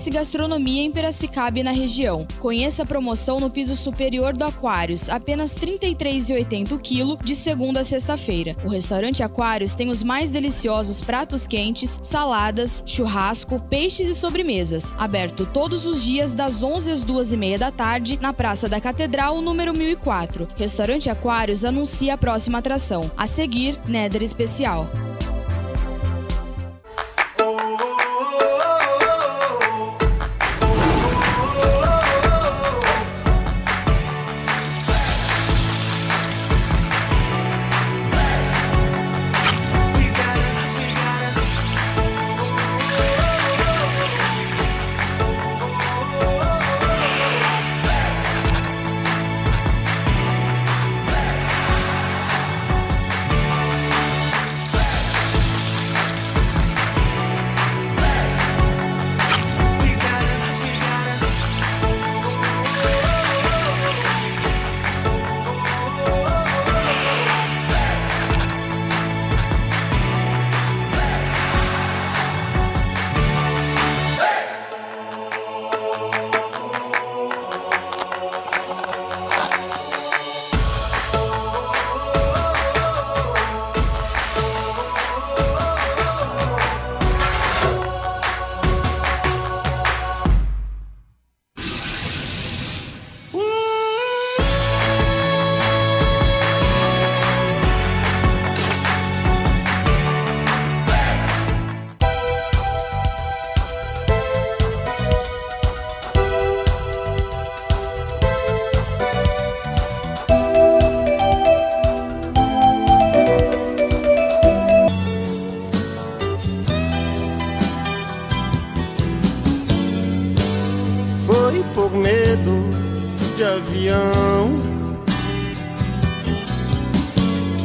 Gastronomia em Piracicaba e na região. Conheça a promoção no piso superior do Aquários, apenas R$ 33,80 o quilo, de segunda a sexta-feira. O restaurante Aquários tem os mais deliciosos pratos quentes, saladas, churrasco, peixes e sobremesas. Aberto todos os dias das 11 às 2h30 da tarde, na Praça da Catedral, número 1004. Restaurante Aquários anuncia a próxima atração. A seguir, Néder Especial. Por medo de avião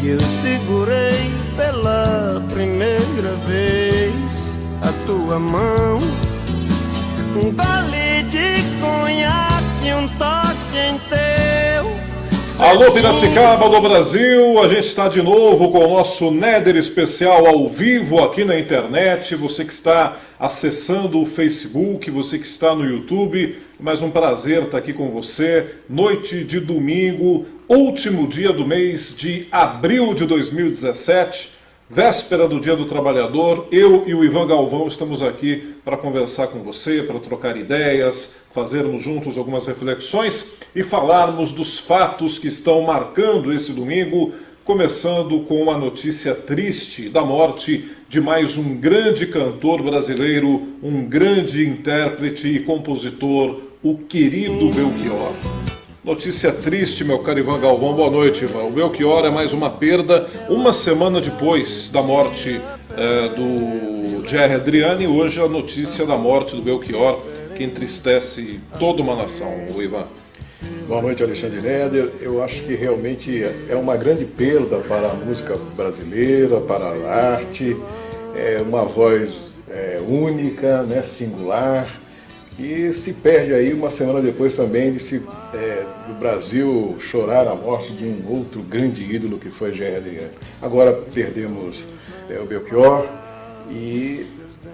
que eu segurei pela primeira vez a tua mão, um gole de conhaque, um toque em teu. Alô Piracicaba do Brasil, a gente está de novo com o nosso Néder Especial ao vivo aqui na internet. Você que está acessando o Facebook, você que está no YouTube, mais um prazer estar aqui com você. Noite de domingo, último dia do mês de abril de 2017, véspera do Dia do Trabalhador. Eu e o Ivan Galvão estamos aqui para conversar com você, para trocar ideias, fazermos juntos algumas reflexões e falarmos dos fatos que estão marcando esse domingo, começando com uma notícia triste da morte de mais um grande cantor brasileiro, um grande intérprete e compositor, o querido Belchior. Notícia triste, meu caro Ivan Galvão. Boa noite, Ivan. O Belchior é mais uma perda, uma semana depois da morte do Jerry Adriani. Hoje a notícia da morte do Belchior, que entristece toda uma nação, o Ivan. Boa noite, Alexandre Néder. Eu acho que realmente é uma grande perda para a música brasileira, para a arte. É uma voz única, né, singular, e se perde aí uma semana depois também do Brasil chorar a morte de um outro grande ídolo que foi Jerry Adriani. Agora perdemos o Belchior e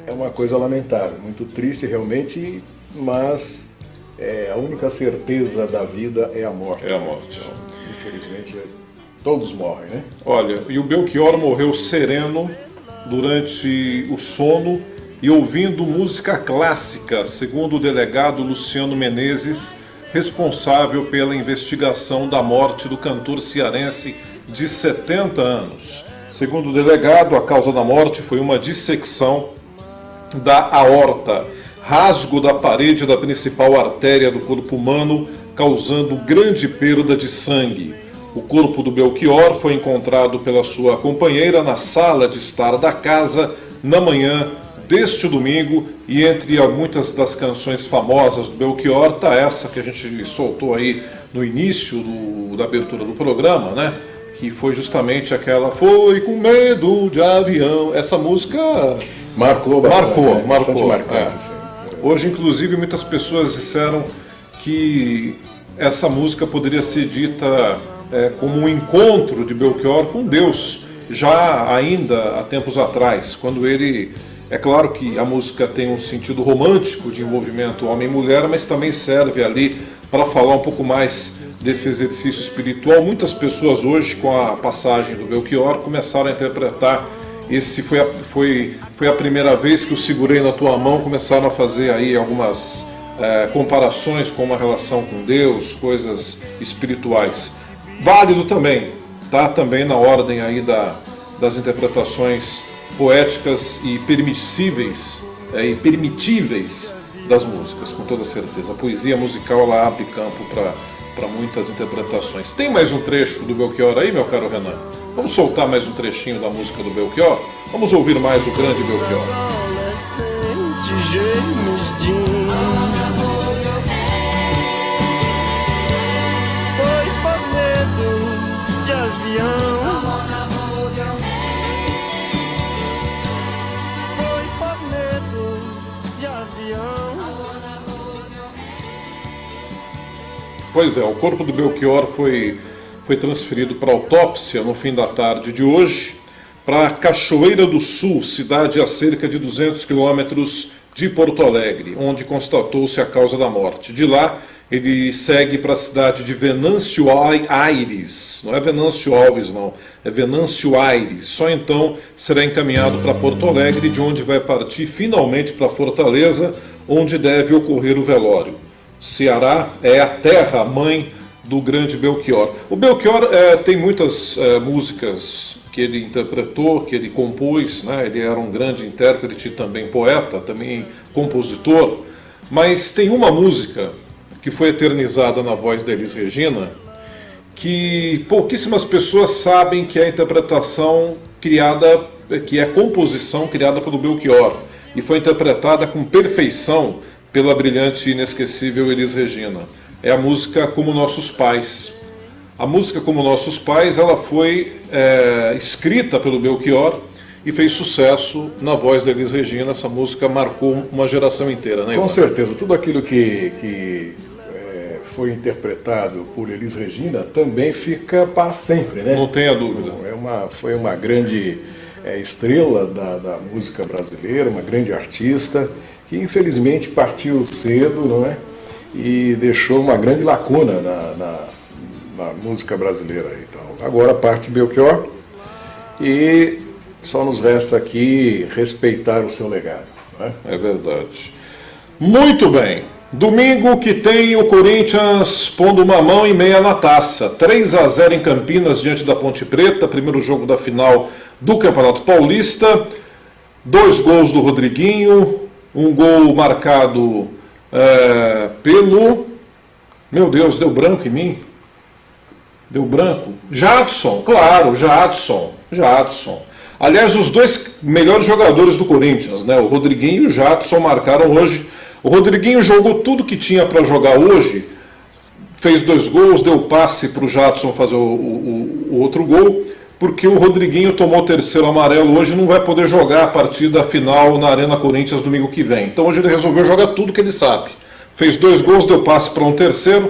é uma coisa lamentável, muito triste realmente, mas a única certeza da vida é a morte. É a morte. Então, infelizmente todos morrem, né? Olha, e o Belchior morreu sereno durante o sono e ouvindo música clássica, segundo o delegado Luciano Menezes, responsável pela investigação da morte do cantor cearense de 70 anos. Segundo o delegado, a causa da morte foi uma dissecção da aorta, rasgo da parede da principal artéria do corpo humano, causando grande perda de sangue. O corpo do Belchior foi encontrado pela sua companheira na sala de estar da casa na manhã deste domingo, e entre muitas das canções famosas do Belchior está essa que a gente soltou aí no início da abertura do programa, né? Que foi justamente aquela "Foi com medo de avião". Essa música marcou. Marcante. Hoje, inclusive, muitas pessoas disseram que essa música poderia ser dita como um encontro de Belchior com Deus, já ainda há tempos atrás, quando ele É claro que a música tem um sentido romântico de envolvimento homem e mulher, mas também serve ali para falar um pouco mais desse exercício espiritual. Muitas pessoas hoje, com a passagem do Belchior, começaram a interpretar. Esse foi a primeira vez que o Segurei na Tua Mão, começaram a fazer aí algumas comparações com uma relação com Deus, coisas espirituais. Válido também, tá? Também na ordem aí das interpretações poéticas e permissíveis e permitíveis das músicas, com toda certeza. A poesia musical, ela abre campo para muitas interpretações. Tem mais um trecho do Belchior aí, meu caro Renan? Vamos soltar mais um trechinho da música do Belchior? Vamos ouvir mais o grande Belchior. Foi por medo de avião. Foi por medo de avião. Pois é, o corpo do Belchior foi transferido para autópsia no fim da tarde de hoje, para Cachoeira do Sul, cidade a cerca de 200 quilômetros de Porto Alegre, onde constatou-se a causa da morte. De lá, ele segue para a cidade de Venâncio Aires, não é Venâncio Alves não, é Venâncio Aires. Só então será encaminhado para Porto Alegre, de onde vai partir finalmente para Fortaleza, onde deve ocorrer o velório. Ceará é a terra mãe do grande Belchior. O Belchior tem muitas músicas que ele interpretou, que ele compôs, né? Ele era um grande intérprete, também poeta, também compositor, mas tem uma música que foi eternizada na voz da Elis Regina, que pouquíssimas pessoas sabem que é a interpretação criada, que é a composição criada pelo Belchior, e foi interpretada com perfeição pela brilhante e inesquecível Elis Regina. É a música Como Nossos Pais. A música Como Nossos Pais, ela foi escrita pelo Belchior e fez sucesso na voz da Elis Regina. Essa música marcou uma geração inteira, né, Ivan? Com certeza, tudo aquilo que foi interpretado por Elis Regina também fica para sempre, né? Não tenha dúvida. Foi uma grande estrela da música brasileira, uma grande artista, que infelizmente partiu cedo, não é? E deixou uma grande lacuna na música brasileira. Então, agora parte Belchior e só nos resta aqui respeitar o seu legado. Não é? É verdade. Muito bem. Domingo que tem o Corinthians pondo uma mão e meia na taça. 3-0 em Campinas diante da Ponte Preta, primeiro jogo da final do Campeonato Paulista. 2 gols do Rodriguinho, um gol marcado pelo... Meu Deus, deu branco em mim? Deu branco? Jadson, claro, Jadson. Aliás, os dois melhores jogadores do Corinthians, né? O Rodriguinho e o Jadson marcaram hoje. O Rodriguinho jogou tudo que tinha para jogar hoje, fez 2 gols, deu passe para o Jadson fazer o outro gol, porque o Rodriguinho tomou o 3º amarelo hoje e não vai poder jogar a partida final na Arena Corinthians domingo que vem. Então hoje ele resolveu jogar tudo que ele sabe. Fez 2 gols, deu passe para um 3º.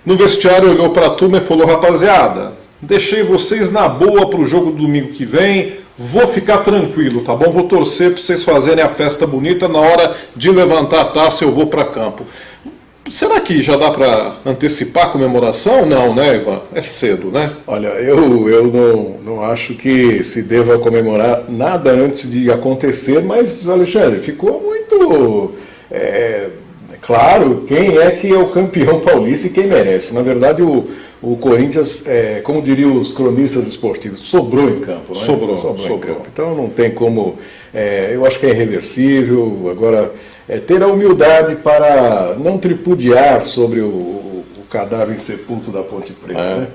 No vestiário olhou para a turma e falou: rapaziada, deixei vocês na boa para o jogo do domingo que vem, vou ficar tranquilo, tá bom? Vou torcer para vocês fazerem a festa bonita, na hora de levantar a taça eu vou para campo. Será que já dá para antecipar a comemoração? Não, né, Ivan? É cedo, né? Olha, eu não acho que se deva comemorar nada antes de acontecer, mas, Alexandre, ficou muito claro quem é que é o campeão paulista e quem merece. Na verdade, o Corinthians, como diriam os cronistas esportivos, sobrou em campo. Né? Sobrou em campo. Então não tem como... eu acho que é irreversível. Agora, ter a humildade para não tripudiar sobre o cadáver insepulto da Ponte Preta, né?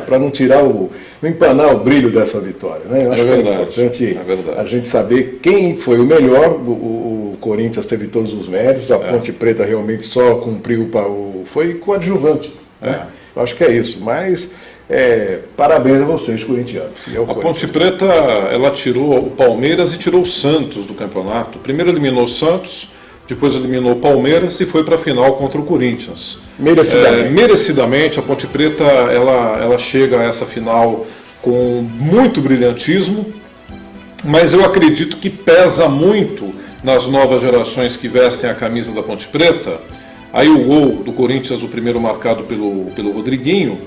Para não tirar não empanar o brilho dessa vitória. Né? Eu acho que é importante a gente saber quem foi o melhor. O Corinthians teve todos os méritos, a Ponte Preta realmente só cumpriu, foi coadjuvante. Né? Eu acho que é isso, mas parabéns a vocês, corintianos. A Ponte Preta, ela tirou o Palmeiras e tirou o Santos do campeonato. Primeiro eliminou o Santos, depois eliminou o Palmeiras e foi para a final contra o Corinthians. Merecidamente, a Ponte Preta ela chega a essa final com muito brilhantismo, mas eu acredito que pesa muito nas novas gerações que vestem a camisa da Ponte Preta. Aí o gol do Corinthians, o primeiro marcado pelo Rodriguinho,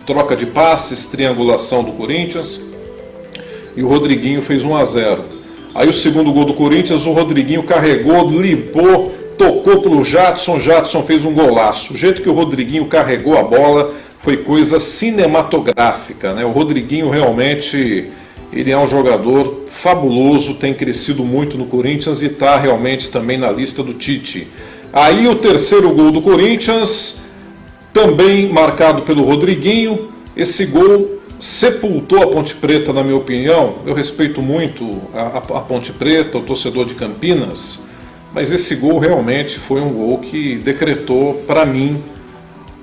troca de passes, triangulação do Corinthians, e o Rodriguinho fez 1-0. Aí o segundo gol do Corinthians, o Rodriguinho carregou, limpou, tocou para o Jadson, Jadson fez um golaço. O jeito que o Rodriguinho carregou a bola foi coisa cinematográfica, né? O Rodriguinho realmente, ele é um jogador fabuloso, tem crescido muito no Corinthians e está realmente também na lista do Tite. Aí o terceiro gol do Corinthians, também marcado pelo Rodriguinho. Esse gol sepultou a Ponte Preta, na minha opinião. Eu respeito muito a Ponte Preta, o torcedor de Campinas, mas esse gol realmente foi um gol que decretou, para mim,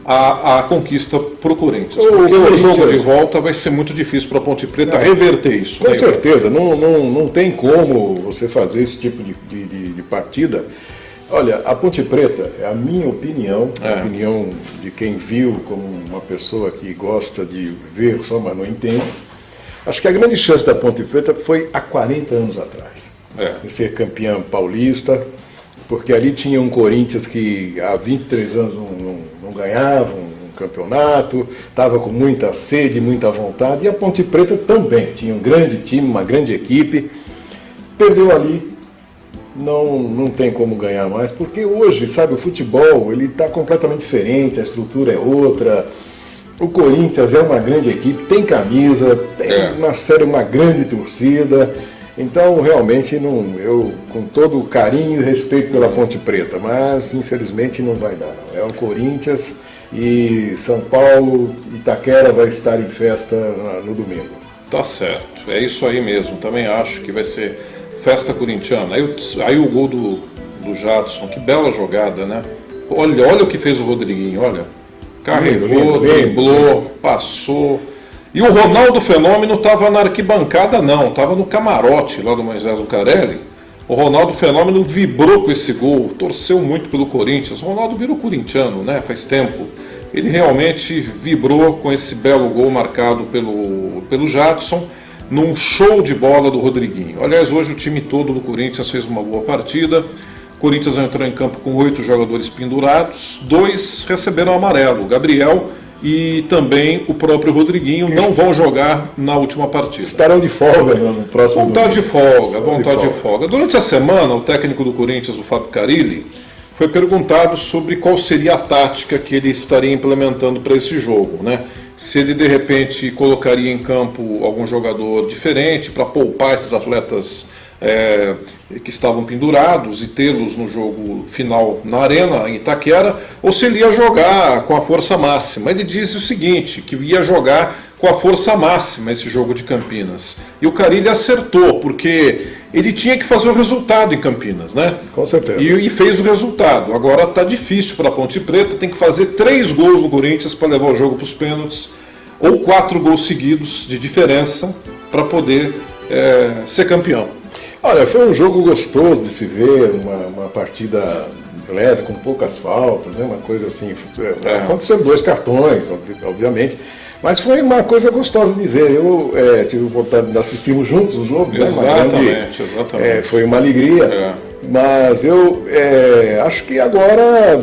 a conquista para o Corinthians. Porque o jogo de volta vai ser muito difícil para a Ponte Preta reverter isso. Com certeza, não tem como você fazer esse tipo de partida. Olha, a Ponte Preta, é a minha opinião, a opinião de quem viu, como uma pessoa que gosta de ver só, mas não entende. Acho que a grande chance da Ponte Preta foi há 40 anos atrás, de ser campeão paulista, porque ali tinha um Corinthians que há 23 anos não ganhava um campeonato, estava com muita sede, muita vontade, e a Ponte Preta também tinha um grande time, uma grande equipe, perdeu ali. Não tem como ganhar mais, porque hoje, sabe, o futebol ele está completamente diferente, a estrutura é outra. O Corinthians é uma grande equipe, tem camisa, tem uma grande torcida. Então, realmente, eu com todo o carinho e respeito pela Ponte Preta, mas infelizmente não vai dar. É o Corinthians e São Paulo, Itaquera vai estar em festa no domingo. Tá certo, é isso aí mesmo. Também acho que vai ser festa corintiana. Aí o gol do Jadson, que bela jogada, né? Olha o que fez o Rodriguinho, olha. Carregou, driblou, passou. E o Ronaldo Fenômeno estava na arquibancada, não, estava no camarote lá do Moisés Lucarelli. O Ronaldo Fenômeno vibrou com esse gol, torceu muito pelo Corinthians. O Ronaldo virou corintiano, né? Faz tempo. Ele realmente vibrou com esse belo gol marcado pelo Jadson, num show de bola do Rodriguinho. Aliás, hoje o time todo do Corinthians fez uma boa partida. O Corinthians entrou em campo com 8 jogadores pendurados, 2 receberam amarelo, o Gabriel e também o próprio Rodriguinho não vão jogar na última partida. Estarão de folga no próximo vontade de folga. Durante a semana, o técnico do Corinthians, o Fábio Carilli, foi perguntado sobre qual seria a tática que ele estaria implementando para esse jogo, né? Se ele de repente colocaria em campo algum jogador diferente para poupar esses atletas que estavam pendurados e tê-los no jogo final na Arena, em Itaquera, ou se ele ia jogar com a força máxima. Ele disse o seguinte, que ia jogar com a força máxima esse jogo de Campinas. E o Carilli acertou, porque ele tinha que fazer o resultado em Campinas, né? Com certeza. E fez o resultado. Agora está difícil para a Ponte Preta, tem que fazer 3 gols no Corinthians para levar o jogo para os pênaltis, ou 4 gols seguidos de diferença para poder ser campeão. Olha, foi um jogo gostoso de se ver, uma partida leve, com poucas faltas, né? Uma coisa assim. Aconteceram 2 cartões, obviamente, mas foi uma coisa gostosa de ver. Eu tive vontade de assistirmos juntos o jogo. Exatamente. Foi uma alegria, mas eu acho que agora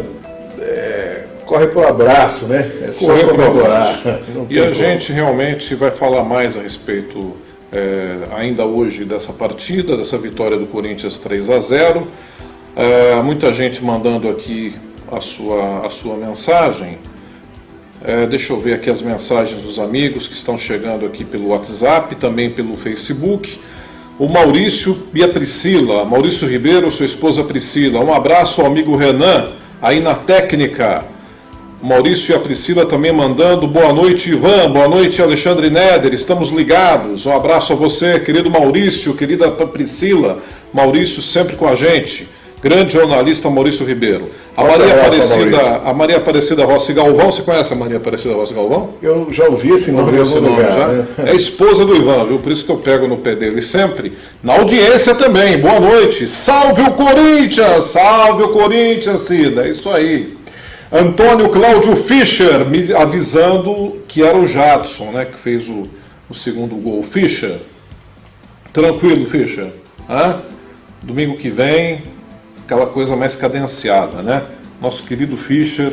corre para o abraço, né? É só comemorar. E a gente realmente vai falar mais a respeito ainda hoje dessa partida, dessa vitória do Corinthians 3-0. Muita gente mandando aqui a sua mensagem. Deixa eu ver aqui as mensagens dos amigos que estão chegando aqui pelo WhatsApp, também pelo Facebook. O Maurício e a Priscila, Maurício Ribeiro, sua esposa Priscila. Um abraço ao amigo Renan, aí na técnica. O Maurício e a Priscila também mandando. Boa noite, Ivan. Boa noite, Alexandre Neder. Estamos ligados. Um abraço a você, querido Maurício, querida Priscila. Maurício sempre com a gente. Grande jornalista Maurício Ribeiro. A Maria Aparecida Rossi Galvão, você conhece a Maria Aparecida Rossi Galvão? Eu já ouvi esse nome, já. Né? É esposa do Ivan, viu? Por isso que eu pego no pé dele sempre. Na audiência também, boa noite. Salve o Corinthians! Salve o Corinthians, Cida! É isso aí. Antônio Cláudio Fischer me avisando que era o Jadson, né, que fez o segundo gol. Fischer, Tranquilo, Fischer? Domingo que vem, aquela coisa mais cadenciada, né? Nosso querido Fischer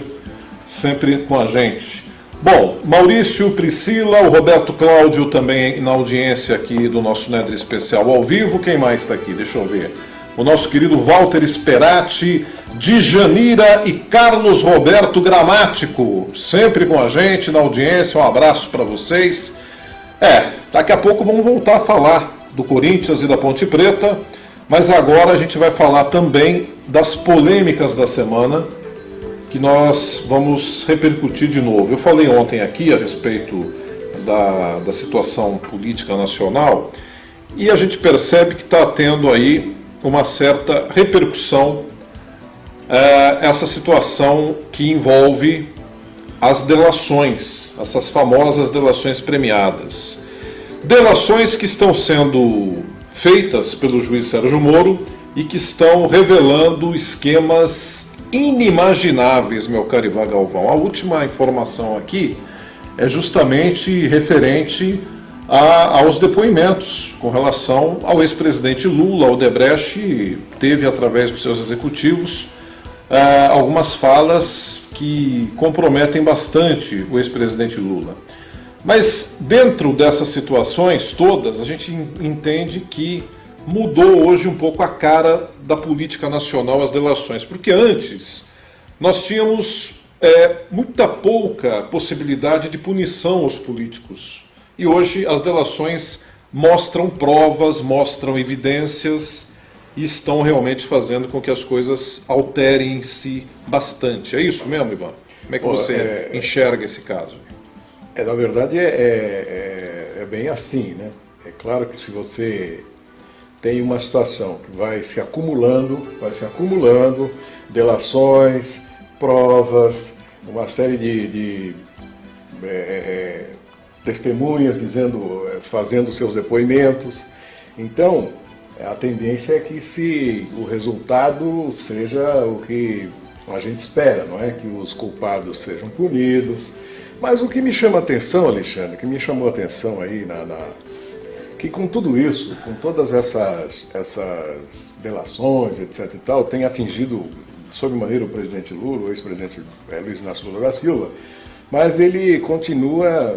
sempre com a gente. Bom, Maurício, Priscila, o Roberto Cláudio também na audiência aqui do nosso Néder Especial ao vivo. Quem mais está aqui? Deixa eu ver. O nosso querido Walter Sperati, Djanira e Carlos Roberto Gramático, sempre com a gente na audiência. Um abraço para vocês. Daqui a pouco vamos voltar a falar do Corinthians e da Ponte Preta, mas agora a gente vai falar também das polêmicas da semana, que nós vamos repercutir de novo. Eu falei ontem aqui a respeito da situação política nacional e a gente percebe que está tendo aí uma certa repercussão essa situação que envolve as delações, essas famosas delações premiadas. Delações que estão sendo feitas pelo juiz Sérgio Moro e que estão revelando esquemas inimagináveis, meu caro Ivan Galvão. A última informação aqui é justamente referente aos depoimentos com relação ao ex-presidente Lula. O Odebrecht teve, através dos seus executivos, algumas falas que comprometem bastante o ex-presidente Lula. Mas dentro dessas situações todas, a gente entende que mudou hoje um pouco a cara da política nacional as delações, porque antes nós tínhamos muita pouca possibilidade de punição aos políticos. E hoje as delações mostram provas, mostram evidências e estão realmente fazendo com que as coisas alterem-se bastante. É isso mesmo, Ivan? Como é que você enxerga esse caso? Na verdade é bem assim, né? É claro que se você tem uma situação que vai se acumulando, delações, provas, uma série de testemunhas fazendo seus depoimentos. Então, a tendência é que o resultado seja o que a gente espera, não é? Que os culpados sejam punidos. Mas o que me chama a atenção, Alexandre, que me chamou a atenção aí, que com tudo isso, com todas essas delações, etc e tal, tem atingido sobremaneira o presidente Lula, o ex-presidente Luiz Inácio Lula da Silva, mas ele continua,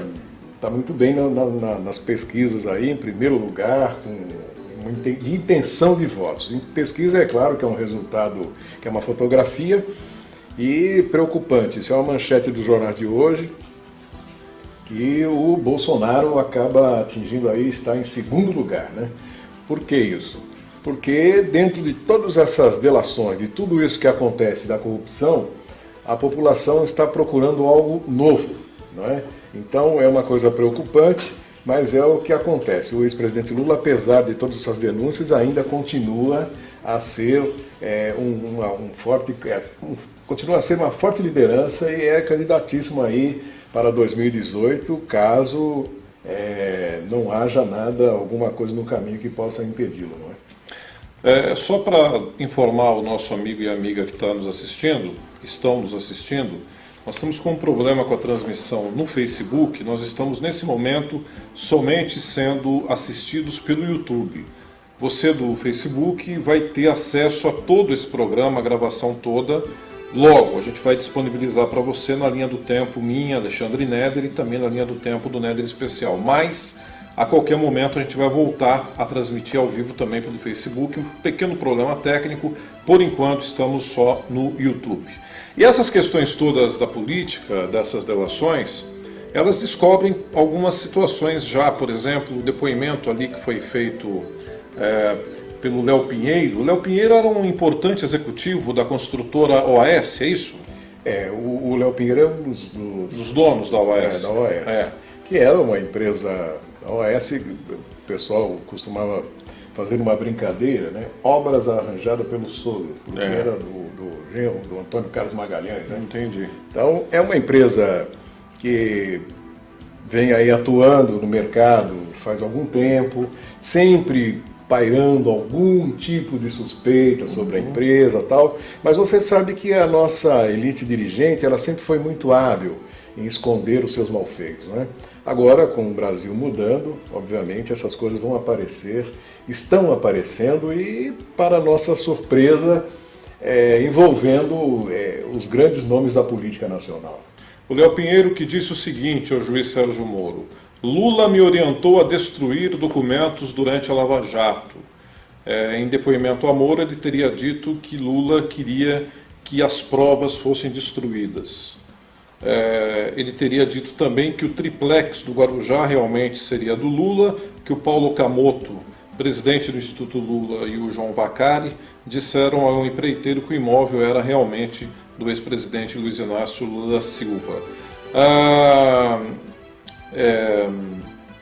está muito bem nas pesquisas aí, em primeiro lugar, de intenção de votos. Em pesquisa é claro que é um resultado, que é uma fotografia, e preocupante, isso é uma manchete dos jornais de hoje, que o Bolsonaro acaba atingindo aí, está em segundo lugar, né? Por que isso? Porque dentro de todas essas delações, de tudo isso que acontece da corrupção, a população está procurando algo novo, não é? Então é uma coisa preocupante, mas é o que acontece. O ex-presidente Lula, apesar de todas essas denúncias, ainda continua a ser continua a ser uma forte liderança e é candidatíssimo aí para 2018, caso não haja alguma coisa no caminho que possa impedi-lo, não é? Só para informar o nosso amigo e amiga que estão nos assistindo, nós estamos com um problema com a transmissão no Facebook. Nós estamos nesse momento somente sendo assistidos pelo YouTube. Você do Facebook vai ter acesso a todo esse programa, a gravação toda. Logo, a gente vai disponibilizar para você na linha do tempo minha, Alexandre Néder, e também na linha do tempo do Néder Especial. Mas, a qualquer momento, a gente vai voltar a transmitir ao vivo também pelo Facebook. Um pequeno problema técnico, por enquanto estamos só no YouTube. E essas questões todas da política, dessas delações, elas descobrem algumas situações já. Por exemplo, o depoimento ali que foi feito pelo Léo Pinheiro. O Léo Pinheiro era um importante executivo da construtora OAS, é isso? O Léo Pinheiro é um dos donos da OAS. Da OAS, que era uma empresa. A OAS, o pessoal costumava fazer uma brincadeira, né? Obras arranjadas pelo sogro, porque era do Antônio Carlos Magalhães. Né? Entendi. Então, é uma empresa que vem aí atuando no mercado faz algum tempo, sempre pairando algum tipo de suspeita sobre a empresa e tal, mas você sabe que a nossa elite dirigente, ela sempre foi muito hábil em esconder os seus malfeitos, não é? Agora, com o Brasil mudando, obviamente essas coisas vão aparecer estão aparecendo e, para nossa surpresa, envolvendo os grandes nomes da política nacional. O Léo Pinheiro que disse o seguinte ao juiz Sérgio Moro: Lula me orientou a destruir documentos durante a Lava Jato. Em depoimento a Moro, ele teria dito que Lula queria que as provas fossem destruídas. Ele teria dito também que o triplex do Guarujá realmente seria do Lula, que o Paulo Camoto, presidente do Instituto Lula, e o João Vacari disseram ao empreiteiro que o imóvel era realmente do ex-presidente Luiz Inácio Lula da Silva.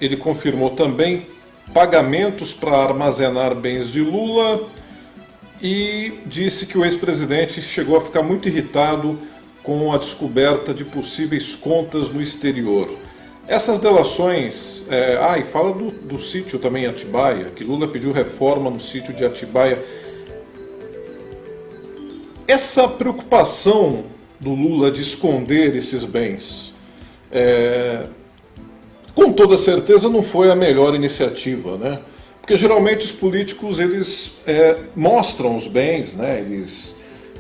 Ele confirmou também pagamentos para armazenar bens de Lula e disse que o ex-presidente chegou a ficar muito irritado com a descoberta de possíveis contas no exterior. Essas delações... e fala do sítio também em Atibaia, que Lula pediu reforma no sítio de Atibaia. Essa preocupação do Lula de esconder esses bens, com toda certeza não foi a melhor iniciativa, né? Porque geralmente os políticos eles mostram os bens, né?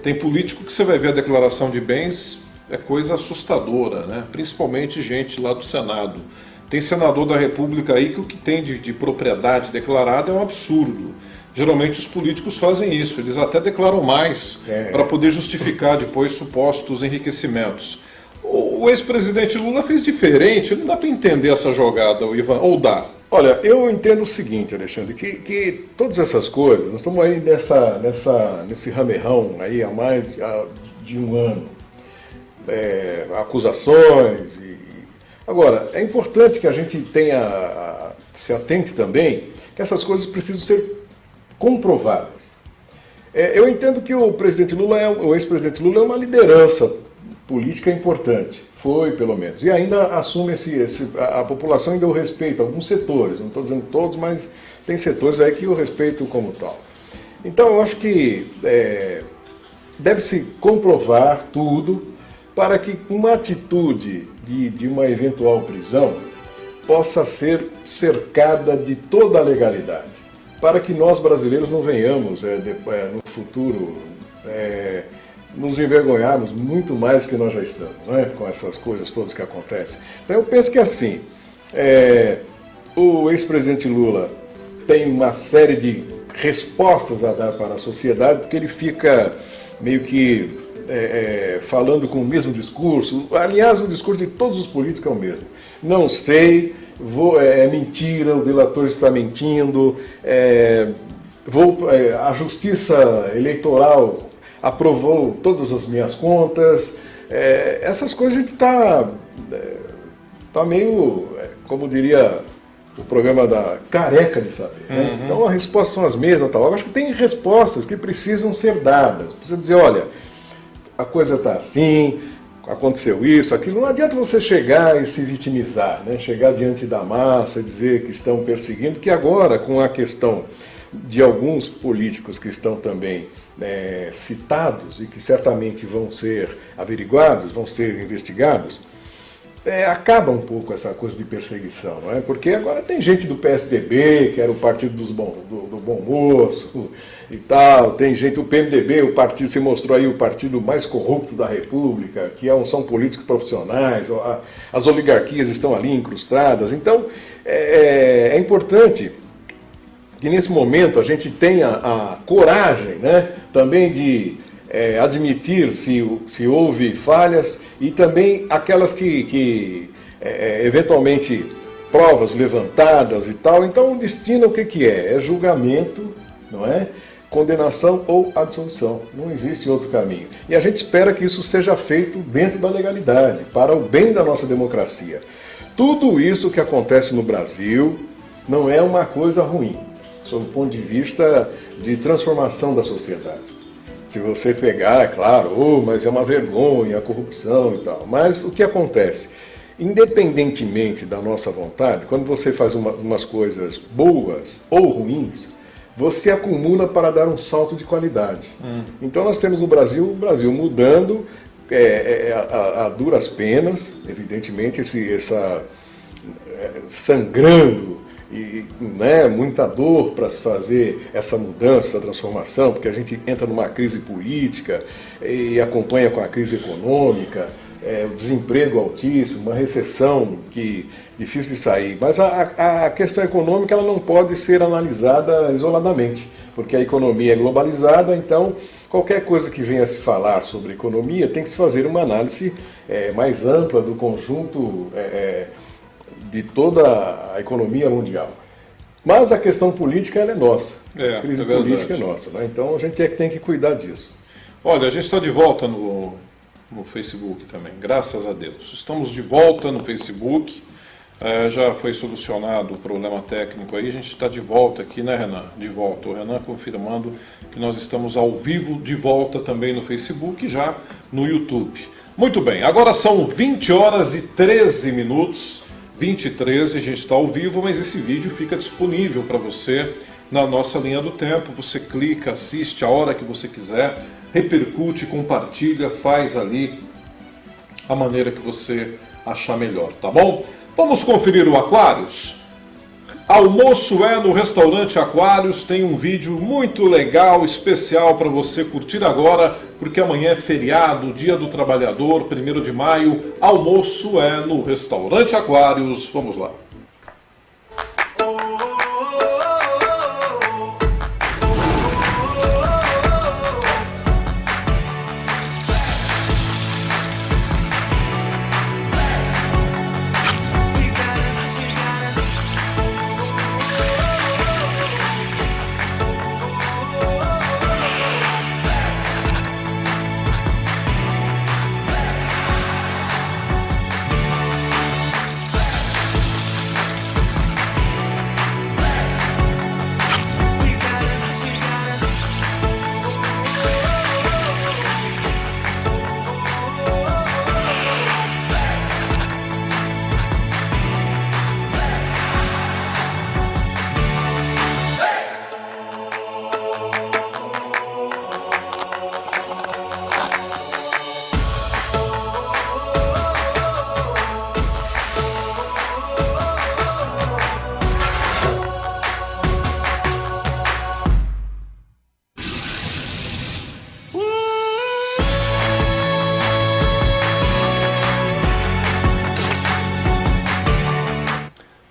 Tem político que você vai ver a declaração de bens, é coisa assustadora, né? Principalmente gente lá do Senado. Tem senador da República aí que o que tem de propriedade declarada é um absurdo. Geralmente os políticos fazem isso, eles até declaram mais para poder justificar depois supostos enriquecimentos. O ex-presidente Lula fez diferente, não dá para entender essa jogada, Ivan, ou dá? Olha, eu entendo o seguinte, Alexandre, que todas essas coisas, nós estamos aí nesse ramerrão aí há mais de um ano, acusações. Agora, é importante que a gente se atente também que essas coisas precisam ser comprovadas. Eu entendo que o ex-presidente Lula é uma liderança política importante, foi pelo menos, e ainda assume a população ainda o respeita, alguns setores, não estou dizendo todos, mas tem setores aí que o respeitam como tal. Então eu acho que deve-se comprovar tudo para que uma atitude de uma eventual prisão possa ser cercada de toda a legalidade, para que nós brasileiros não venhamos no futuro nos envergonharmos muito mais do que nós já estamos, né? Com essas coisas todas que acontecem. Então eu penso que assim, o ex-presidente Lula tem uma série de respostas a dar para a sociedade, porque ele fica meio que falando com o mesmo discurso. Aliás, o discurso de todos os políticos é o mesmo. Não sei, é mentira, o delator está mentindo, a justiça eleitoral aprovou todas as minhas contas. Essas coisas a gente está meio, como diria o programa da careca de saber. Né? Então as respostas são as mesmas. Tal. Eu acho que tem respostas que precisam ser dadas. Precisa dizer, olha, a coisa está assim, aconteceu isso, aquilo. Não adianta você chegar e se vitimizar, né? Chegar diante da massa e dizer que estão perseguindo, que agora, com a questão de alguns políticos que estão também citados e que certamente vão ser averiguados, vão ser investigados, acaba um pouco essa coisa de perseguição, não é? Porque agora tem gente do PSDB, que era o partido do bom moço e tal, tem gente, o PMDB, o partido se mostrou aí o partido mais corrupto da República, que são políticos profissionais, as oligarquias estão ali incrustadas. Então é importante que nesse momento a gente tenha a coragem, né, também de admitir se houve falhas e também aquelas que eventualmente provas levantadas e tal. Então o destino o que é? É julgamento, não é? Condenação ou absolvição. Não existe outro caminho. E a gente espera que isso seja feito dentro da legalidade, para o bem da nossa democracia. Tudo isso que acontece no Brasil não é uma coisa ruim, sob o ponto de vista de transformação da sociedade. Se você pegar, é claro, mas é uma vergonha, a corrupção e tal. Mas o que acontece? Independentemente da nossa vontade, quando você faz umas coisas boas ou ruins, você acumula para dar um salto de qualidade. Então nós temos o Brasil mudando a duras penas, evidentemente, sangrando né, muita dor para se fazer essa mudança, essa transformação, porque a gente entra numa crise política e acompanha com a crise econômica, o desemprego altíssimo, uma recessão que difícil de sair. Mas a questão econômica ela não pode ser analisada isoladamente, porque a economia é globalizada, então qualquer coisa que venha a se falar sobre economia tem que se fazer uma análise mais ampla do conjunto de toda a economia mundial. Mas a questão política ela é nossa, a crise política é nossa, né? Então a gente tem que cuidar disso. Olha, a gente está de volta no Facebook também, graças a Deus. Estamos de volta no Facebook, já foi solucionado o problema técnico aí, a gente está de volta aqui, né, Renan? De volta, o Renan confirmando que nós estamos ao vivo de volta também no Facebook e já no YouTube. Muito bem, agora são 20 horas e 13 minutos, 20 e 13, a gente está ao vivo, mas esse vídeo fica disponível para você na nossa linha do tempo, você clica, assiste a hora que você quiser, repercute, compartilha, faz ali a maneira que você achar melhor, tá bom? Vamos conferir o Aquários? Almoço é no restaurante Aquários, tem um vídeo muito legal, especial para você curtir agora, porque amanhã é feriado, Dia do Trabalhador, 1º de maio, almoço é no restaurante Aquários, vamos lá.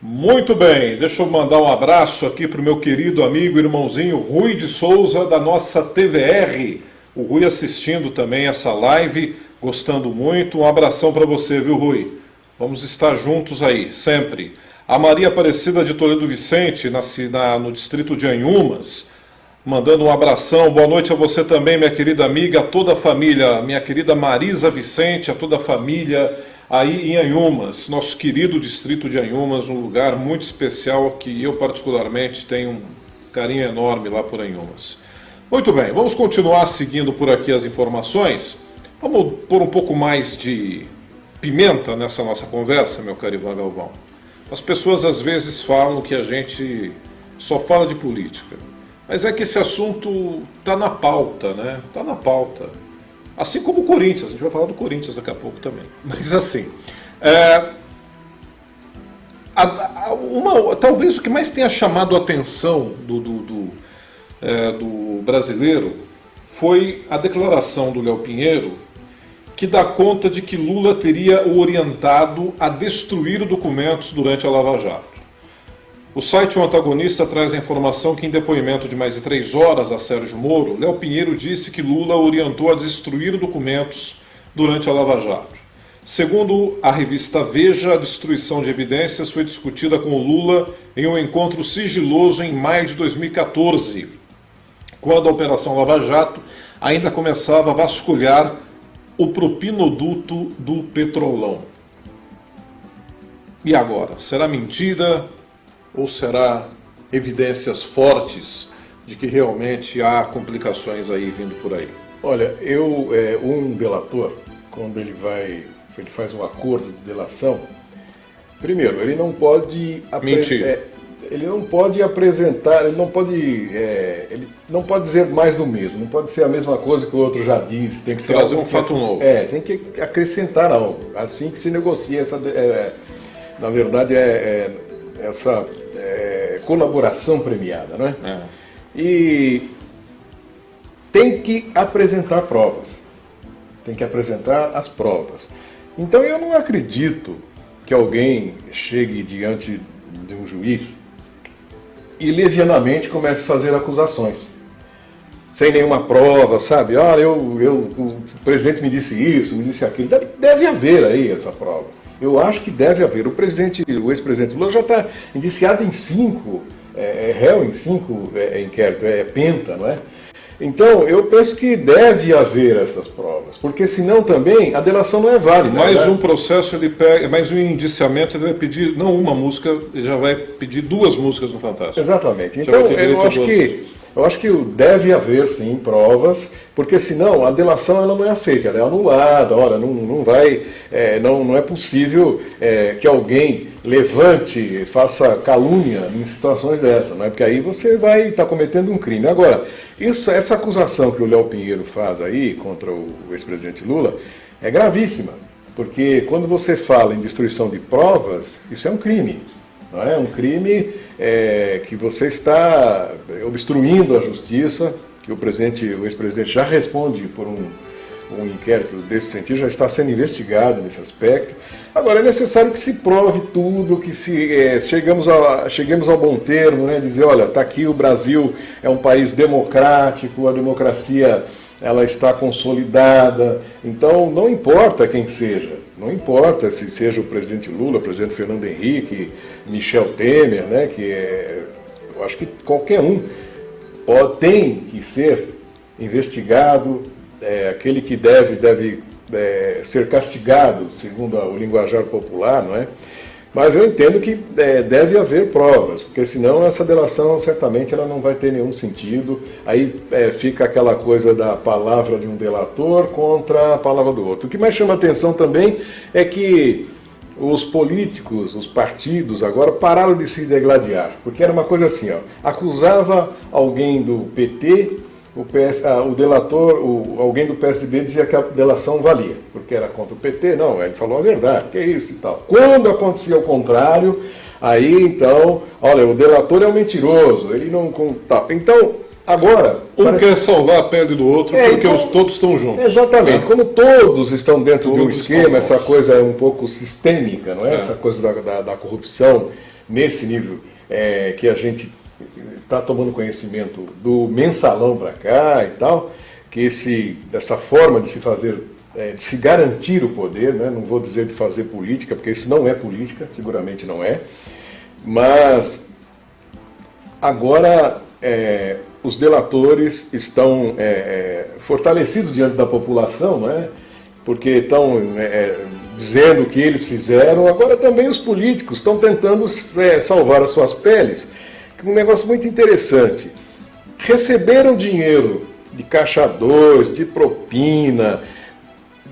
Muito bem, deixa eu mandar um abraço aqui para o meu querido amigo, irmãozinho Rui de Souza, da nossa TVR. O Rui assistindo também essa live, gostando muito. Um abração para você, viu, Rui? Vamos estar juntos aí, sempre. A Maria Aparecida de Toledo Vicente, no distrito de Anhumas, mandando um abração. Boa noite a você também, minha querida amiga, a toda a família, minha querida Marisa Vicente, a toda a família aí em Anhumas, nosso querido distrito de Anhumas, um lugar muito especial que eu particularmente tenho um carinho enorme lá por Anhumas. Muito bem, vamos continuar seguindo por aqui as informações. Vamos pôr um pouco mais de pimenta nessa nossa conversa, meu caro Ivan Galvão. As pessoas às vezes falam que a gente só fala de política, mas é que esse assunto está na pauta, né? Está na pauta. Assim como o Corinthians, a gente vai falar do Corinthians daqui a pouco também. Mas assim, talvez o que mais tenha chamado a atenção do brasileiro foi a declaração do Léo Pinheiro, que dá conta de que Lula teria o orientado a destruir documentos durante a Lava Jato. O site O Antagonista traz a informação que, em depoimento de mais de 3 horas a Sérgio Moro, Léo Pinheiro disse que Lula orientou a destruir documentos durante a Lava Jato. Segundo a revista Veja, a destruição de evidências foi discutida com o Lula em um encontro sigiloso em maio de 2014, quando a Operação Lava Jato ainda começava a vasculhar o propinoduto do Petrolão. E agora? Será mentira? Ou será evidências fortes de que realmente há complicações aí vindo por aí? Olha, um delator, quando ele faz um acordo de delação, primeiro, ele não pode mentir. Ele não pode apresentar, ele não pode dizer mais do mesmo, não pode ser a mesma coisa que o outro já disse, tem que ser trazer um fato novo. Tem que acrescentar algo, assim que se negocia essa, na verdade essa colaboração premiada, não é? É. E tem que apresentar provas, tem que apresentar as provas. Então eu não acredito que alguém chegue diante de um juiz e levianamente comece a fazer acusações, sem nenhuma prova, sabe? Olha, o presidente me disse isso, me disse aquilo. Deve haver aí essa prova. Eu acho que deve haver. O ex-presidente Lula já está indiciado em 5, réu em 5 inquéritos, penta, não é? Então, eu penso que deve haver essas provas, porque senão também a delação não é válida. Mais um processo, ele pega, mais um indiciamento, ele vai pedir, não uma música, ele já vai pedir 2 músicas no Fantástico. Exatamente. Então, eu acho que deve haver, sim, provas, porque senão a delação ela não é aceita, ela é anulada. Olha, não é possível que alguém levante, faça calúnia em situações dessas, não é? Porque aí você vai estar cometendo um crime. Agora, essa acusação que o Léo Pinheiro faz aí contra o ex-presidente Lula é gravíssima, porque quando você fala em destruição de provas, isso é um crime. Não é um crime que você está obstruindo a justiça, que o ex-presidente já responde por um inquérito desse sentido, já está sendo investigado nesse aspecto. Agora, é necessário que se prove tudo, que cheguemos ao bom termo, né, dizer, olha, está aqui, o Brasil é um país democrático, a democracia ela está consolidada, então não importa quem seja, não importa se seja o presidente Lula, o presidente Fernando Henrique, Michel Temer, né, eu acho que qualquer um tem que ser investigado, aquele que deve ser castigado, segundo o linguajar popular, não é? Mas eu entendo que deve haver provas, porque senão essa delação certamente ela não vai ter nenhum sentido. Aí fica aquela coisa da palavra de um delator contra a palavra do outro. O que mais chama atenção também é que os políticos, os partidos agora pararam de se degladiar, porque era uma coisa assim, ó, acusava alguém do PT, o delator, alguém do PSDB dizia que a delação valia, porque era contra o PT, não, ele falou a verdade, que é isso e tal. Quando acontecia o contrário, aí então, olha, o delator é um mentiroso, ele não... Tal. Então, agora... Quer salvar a pele do outro, porque todos estão juntos. Exatamente, como todos estão dentro de um esquema, essa coisa é um pouco sistêmica, não é? Essa coisa da corrupção nesse nível que a gente está tomando conhecimento do mensalão para cá e tal, que essa forma de se fazer, de se garantir o poder, né? Não vou dizer de fazer política, porque isso não é política, seguramente não é, mas agora os delatores estão fortalecidos diante da população, não é? Porque estão dizendo o que eles fizeram, agora também os políticos estão tentando salvar as suas peles. Um negócio muito interessante, receberam dinheiro de caixa 2, de propina,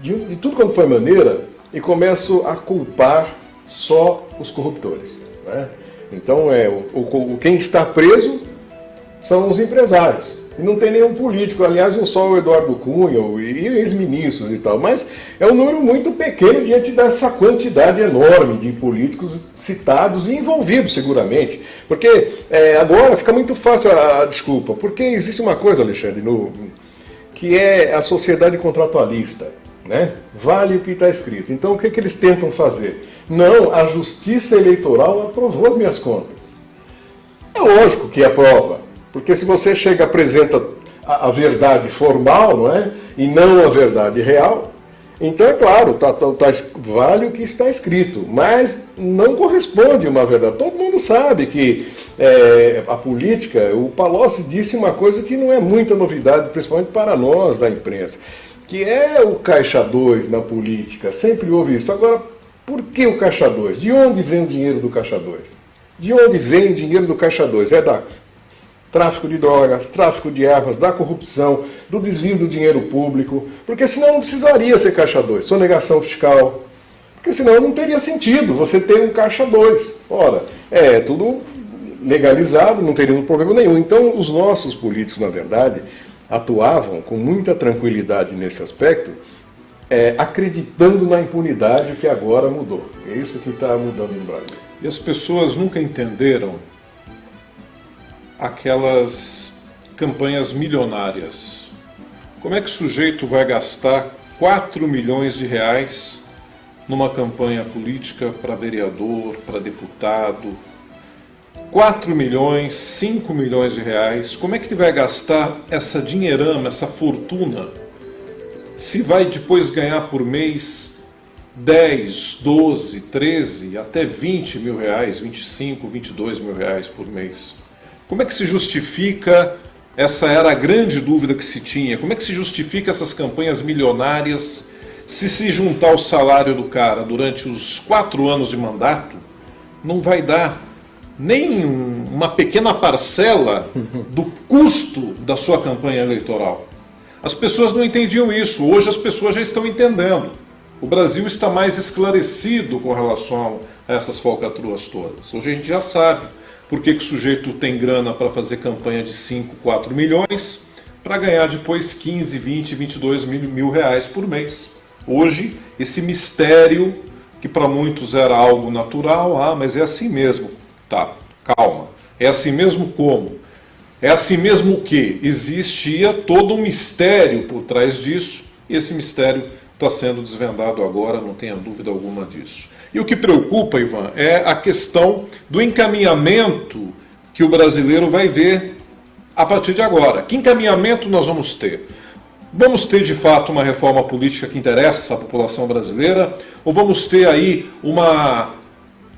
de tudo quanto foi maneira, e começam a culpar só os corruptores, né? Então, quem está preso são os empresários, e não tem nenhum político, aliás, só o Eduardo Cunha e ex-ministros e tal, mas é um número muito pequeno diante dessa quantidade enorme de políticos citados e envolvidos seguramente, porque agora fica muito fácil a desculpa, porque existe uma coisa, Alexandre, que é a sociedade contratualista, né? Vale o que está escrito. Então o que eles tentam fazer? Não, a justiça eleitoral aprovou as minhas contas. É lógico que aprova. Porque se você chega e apresenta a verdade formal, não é? E não a verdade real, então é claro, vale o que está escrito, mas não corresponde uma verdade. Todo mundo sabe que a política, o Palocci disse uma coisa que não é muita novidade, principalmente para nós da imprensa, que é o caixa 2 na política, sempre houve isso. Agora, por que o caixa 2? De onde vem o dinheiro do caixa 2? De onde vem o dinheiro do caixa 2? É da tráfico de drogas, tráfico de armas, da corrupção, do desvio do dinheiro público, porque senão não precisaria ser caixa 2, sonegação fiscal, porque senão não teria sentido você ter um caixa 2. Ora, tudo legalizado, não teria problema nenhum. Então, os nossos políticos, na verdade, atuavam com muita tranquilidade nesse aspecto, acreditando na impunidade que agora mudou. É isso que está mudando no Brasil. E as pessoas nunca entenderam aquelas campanhas milionárias. Como é que o sujeito vai gastar 4 milhões de reais numa campanha política para vereador, para deputado? 4 milhões, 5 milhões de reais. Como é que ele vai gastar essa dinheirama, essa fortuna, se vai depois ganhar por mês 10, 12, 13, até 20 mil reais, 25, 22 mil reais por mês? Como é que se justifica, essa era a grande dúvida que se tinha, como é que se justifica essas campanhas milionárias se juntar o salário do cara durante os 4 anos de mandato, não vai dar nem uma pequena parcela do custo da sua campanha eleitoral. As pessoas não entendiam isso, hoje as pessoas já estão entendendo. O Brasil está mais esclarecido com relação a essas falcatruas todas. Hoje a gente já sabe por que o sujeito tem grana para fazer campanha de 5, 4 milhões, para ganhar depois 15, 20, 22 mil reais por mês. Hoje, esse mistério, que para muitos era algo natural, mas é assim mesmo. Tá, calma. É assim mesmo como? É assim mesmo o quê? Existia todo um mistério por trás disso, e esse mistério está sendo desvendado agora, não tenha dúvida alguma disso. E o que preocupa, Ivan, é a questão do encaminhamento que o brasileiro vai ver a partir de agora. Que encaminhamento nós vamos ter? Vamos ter de fato uma reforma política que interessa à população brasileira? Ou vamos ter aí uma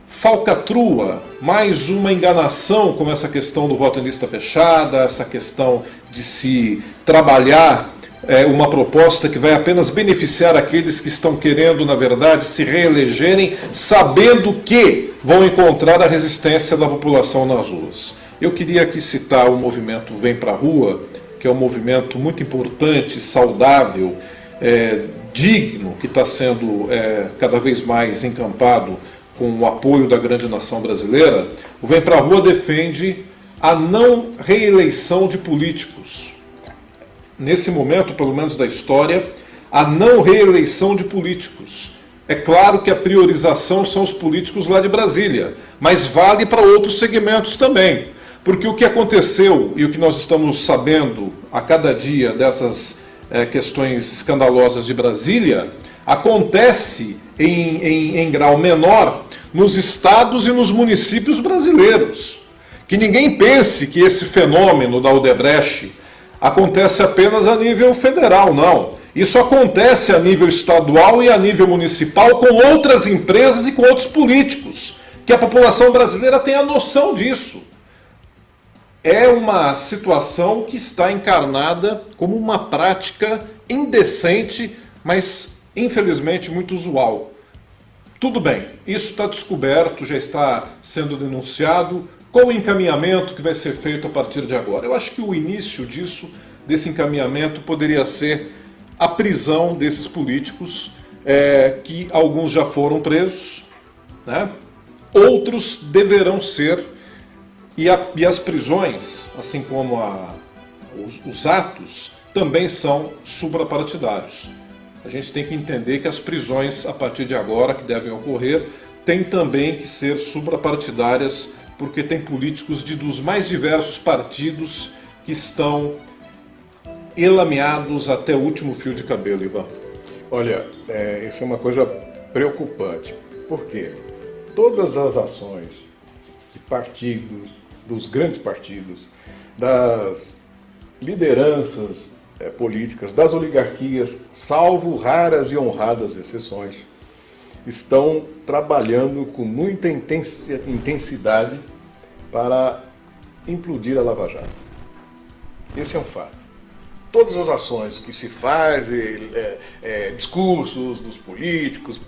falcatrua, mais uma enganação, como essa questão do voto em lista fechada, essa questão de se trabalhar uma proposta que vai apenas beneficiar aqueles que estão querendo, na verdade, se reelegerem, sabendo que vão encontrar a resistência da população nas ruas. Eu queria aqui citar o movimento Vem Pra Rua, que é um movimento muito importante, saudável, digno, que está sendo cada vez mais encampado com o apoio da grande nação brasileira. O Vem Pra Rua defende a não reeleição de políticos. Nesse momento, pelo menos da história, a não reeleição de políticos. É claro que a priorização são os políticos lá de Brasília, mas vale para outros segmentos também. Porque o que aconteceu e o que nós estamos sabendo a cada dia dessas questões escandalosas de Brasília, acontece em grau menor nos estados e nos municípios brasileiros. Que ninguém pense que esse fenômeno da Odebrecht acontece apenas a nível federal, não. Isso acontece a nível estadual e a nível municipal com outras empresas e com outros políticos, que a população brasileira tem a noção disso. É uma situação que está encarnada como uma prática indecente, mas infelizmente muito usual. Tudo bem, isso está descoberto, já está sendo denunciado. Qual o encaminhamento que vai ser feito a partir de agora? Eu acho que o início disso, desse encaminhamento, poderia ser a prisão desses políticos, que alguns já foram presos, né? Outros deverão ser, e as prisões, assim como os atos, também são suprapartidários. A gente tem que entender que as prisões, a partir de agora, que devem ocorrer, têm também que ser suprapartidárias, porque tem políticos dos mais diversos partidos que estão elameados até o último fio de cabelo, Ivan. Olha, isso é uma coisa preocupante. Por quê? Todas as ações de partidos, dos grandes partidos, das lideranças políticas, das oligarquias, salvo raras e honradas exceções, estão trabalhando com muita intensidade para implodir a Lava Jato. Esse é um fato. Todas as ações que se fazem, discursos dos políticos,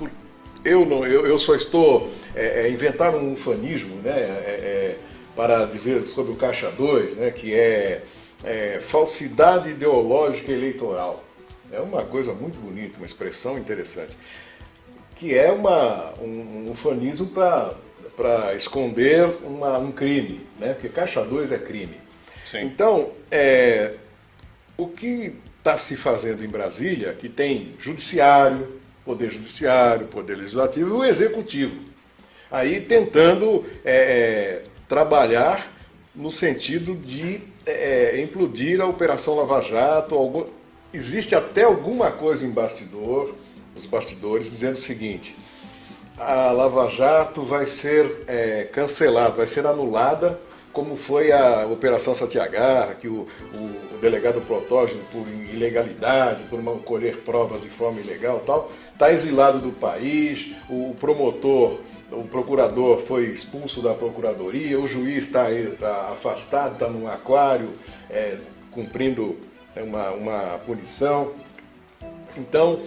eu só estou inventando um ufanismo, né, para dizer sobre o Caixa 2, né, que é falsidade ideológica eleitoral. É uma coisa muito bonita, uma expressão interessante, que é um ufanismo para esconder um crime, né? Porque Caixa 2 é crime. Sim. Então, o que está se fazendo em Brasília, que tem poder judiciário, poder legislativo e o executivo, aí tentando trabalhar no sentido de implodir a Operação Lava Jato. Existe até alguma coisa em os bastidores, dizendo o seguinte: a Lava Jato vai ser cancelada, vai ser anulada, como foi a Operação Satyagraha, que o delegado Protogeno, por ilegalidade, por não colher provas de forma ilegal e tal, está exilado do país, o procurador foi expulso da procuradoria, o juiz está afastado, está num aquário, cumprindo uma punição. Então,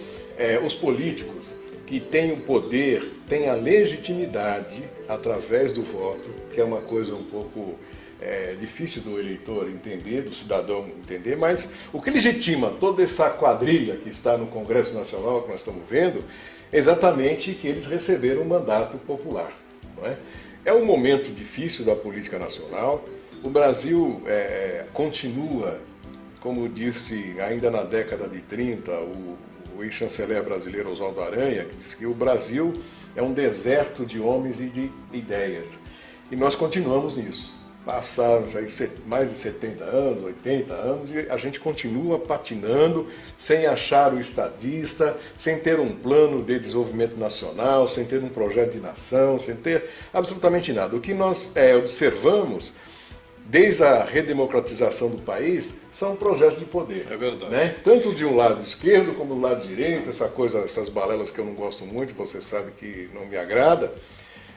os políticos que têm o poder, têm a legitimidade através do voto, que é uma coisa um pouco difícil do eleitor entender, do cidadão entender, mas o que legitima toda essa quadrilha que está no Congresso Nacional, que nós estamos vendo, é exatamente que eles receberam um mandato popular. Não é? É um momento difícil da política nacional. O Brasil continua, como disse ainda na década de 30, o ex-chanceler brasileiro Oswaldo Aranha, que disse que o Brasil é um deserto de homens e de ideias. E nós continuamos nisso. Passaram aí mais de 70 anos, 80 anos, e a gente continua patinando, sem achar o estadista, sem ter um plano de desenvolvimento nacional, sem ter um projeto de nação, sem ter absolutamente nada. O que nós observamos, desde a redemocratização do país, são projetos de poder. É verdade. Né? Tanto de um lado esquerdo como do lado direito, essas balelas que eu não gosto muito, você sabe que não me agrada,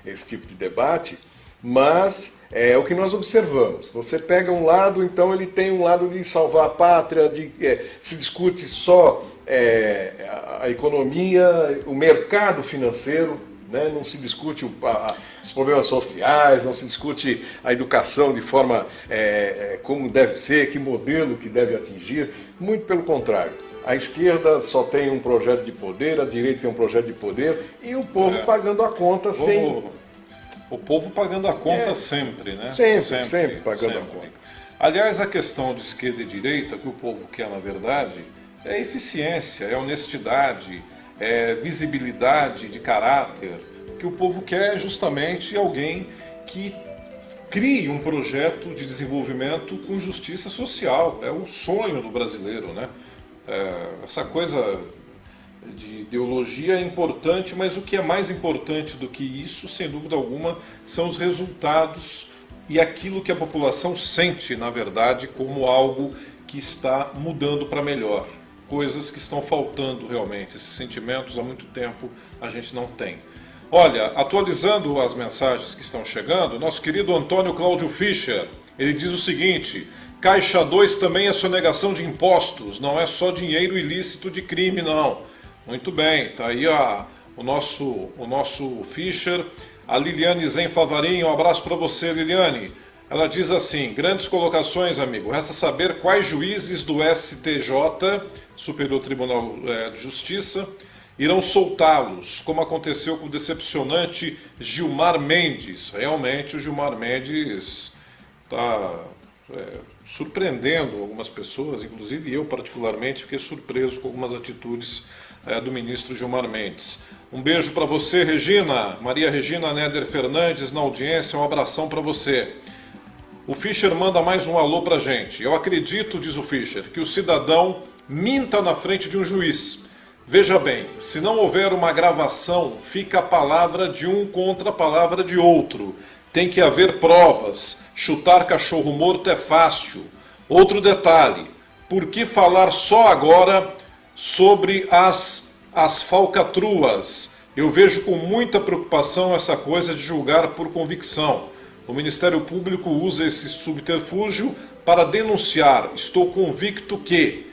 esse tipo de debate, mas é o que nós observamos. Você pega um lado, então ele tem um lado de salvar a pátria, se discute só a economia, o mercado financeiro, né? Não se discute os problemas sociais, não se discute a educação de forma como deve ser, que modelo que deve atingir, muito pelo contrário. A esquerda só tem um projeto de poder, a direita tem um projeto de poder, e o povo pagando a conta sem... O povo pagando a conta sempre, né? Sempre pagando a conta. Aliás, a questão de esquerda e direita, que o povo quer, na verdade, é eficiência, é honestidade, é visibilidade de caráter. O que o povo quer é justamente alguém que crie um projeto de desenvolvimento com justiça social. É o sonho do brasileiro, né? Essa coisa de ideologia é importante, mas o que é mais importante do que isso, sem dúvida alguma, são os resultados e aquilo que a população sente, na verdade, como algo que está mudando para melhor. Coisas que estão faltando realmente, esses sentimentos há muito tempo a gente não tem. Olha, atualizando as mensagens que estão chegando, nosso querido Antônio Cláudio Fischer, ele diz o seguinte: Caixa 2 também é sonegação de impostos, não é só dinheiro ilícito de crime, não. Muito bem, tá aí o nosso Fischer. A Liliane Zen Favarin, um abraço para você, Liliane. Ela diz assim: grandes colocações, amigo. Resta saber quais juízes do STJ, Superior Tribunal de Justiça, irão soltá-los, como aconteceu com o decepcionante Gilmar Mendes. Realmente o Gilmar Mendes está surpreendendo algumas pessoas, inclusive eu particularmente fiquei surpreso com algumas atitudes do ministro Gilmar Mendes. Um beijo para você, Regina, Maria Regina Néder Fernandes na audiência, um abração para você. O Fischer manda mais um alô para a gente. Eu acredito, diz o Fischer, que o cidadão minta na frente de um juiz. Veja bem, se não houver uma gravação, fica a palavra de um contra a palavra de outro. Tem que haver provas. Chutar cachorro morto é fácil. Outro detalhe, por que falar só agora sobre as falcatruas? Eu vejo com muita preocupação essa coisa de julgar por convicção. O Ministério Público usa esse subterfúgio para denunciar. Estou convicto que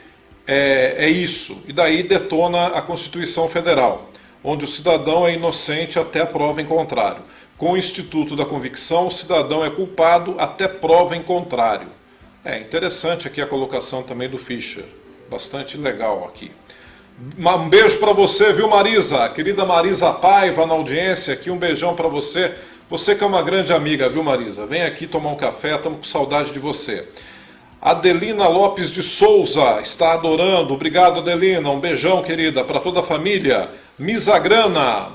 é isso. E daí detona a Constituição Federal, onde o cidadão é inocente até prova em contrário. Com o Instituto da Convicção, o cidadão é culpado até prova em contrário. É interessante aqui a colocação também do Fischer. Bastante legal aqui. Um beijo para você, viu, Marisa? Querida Marisa Paiva na audiência aqui, um beijão para você. Você que é uma grande amiga, viu, Marisa? Vem aqui tomar um café, estamos com saudade de você. Adelina Lopes de Souza está adorando. Obrigado, Adelina. Um beijão, querida, para toda a família. Misagrana,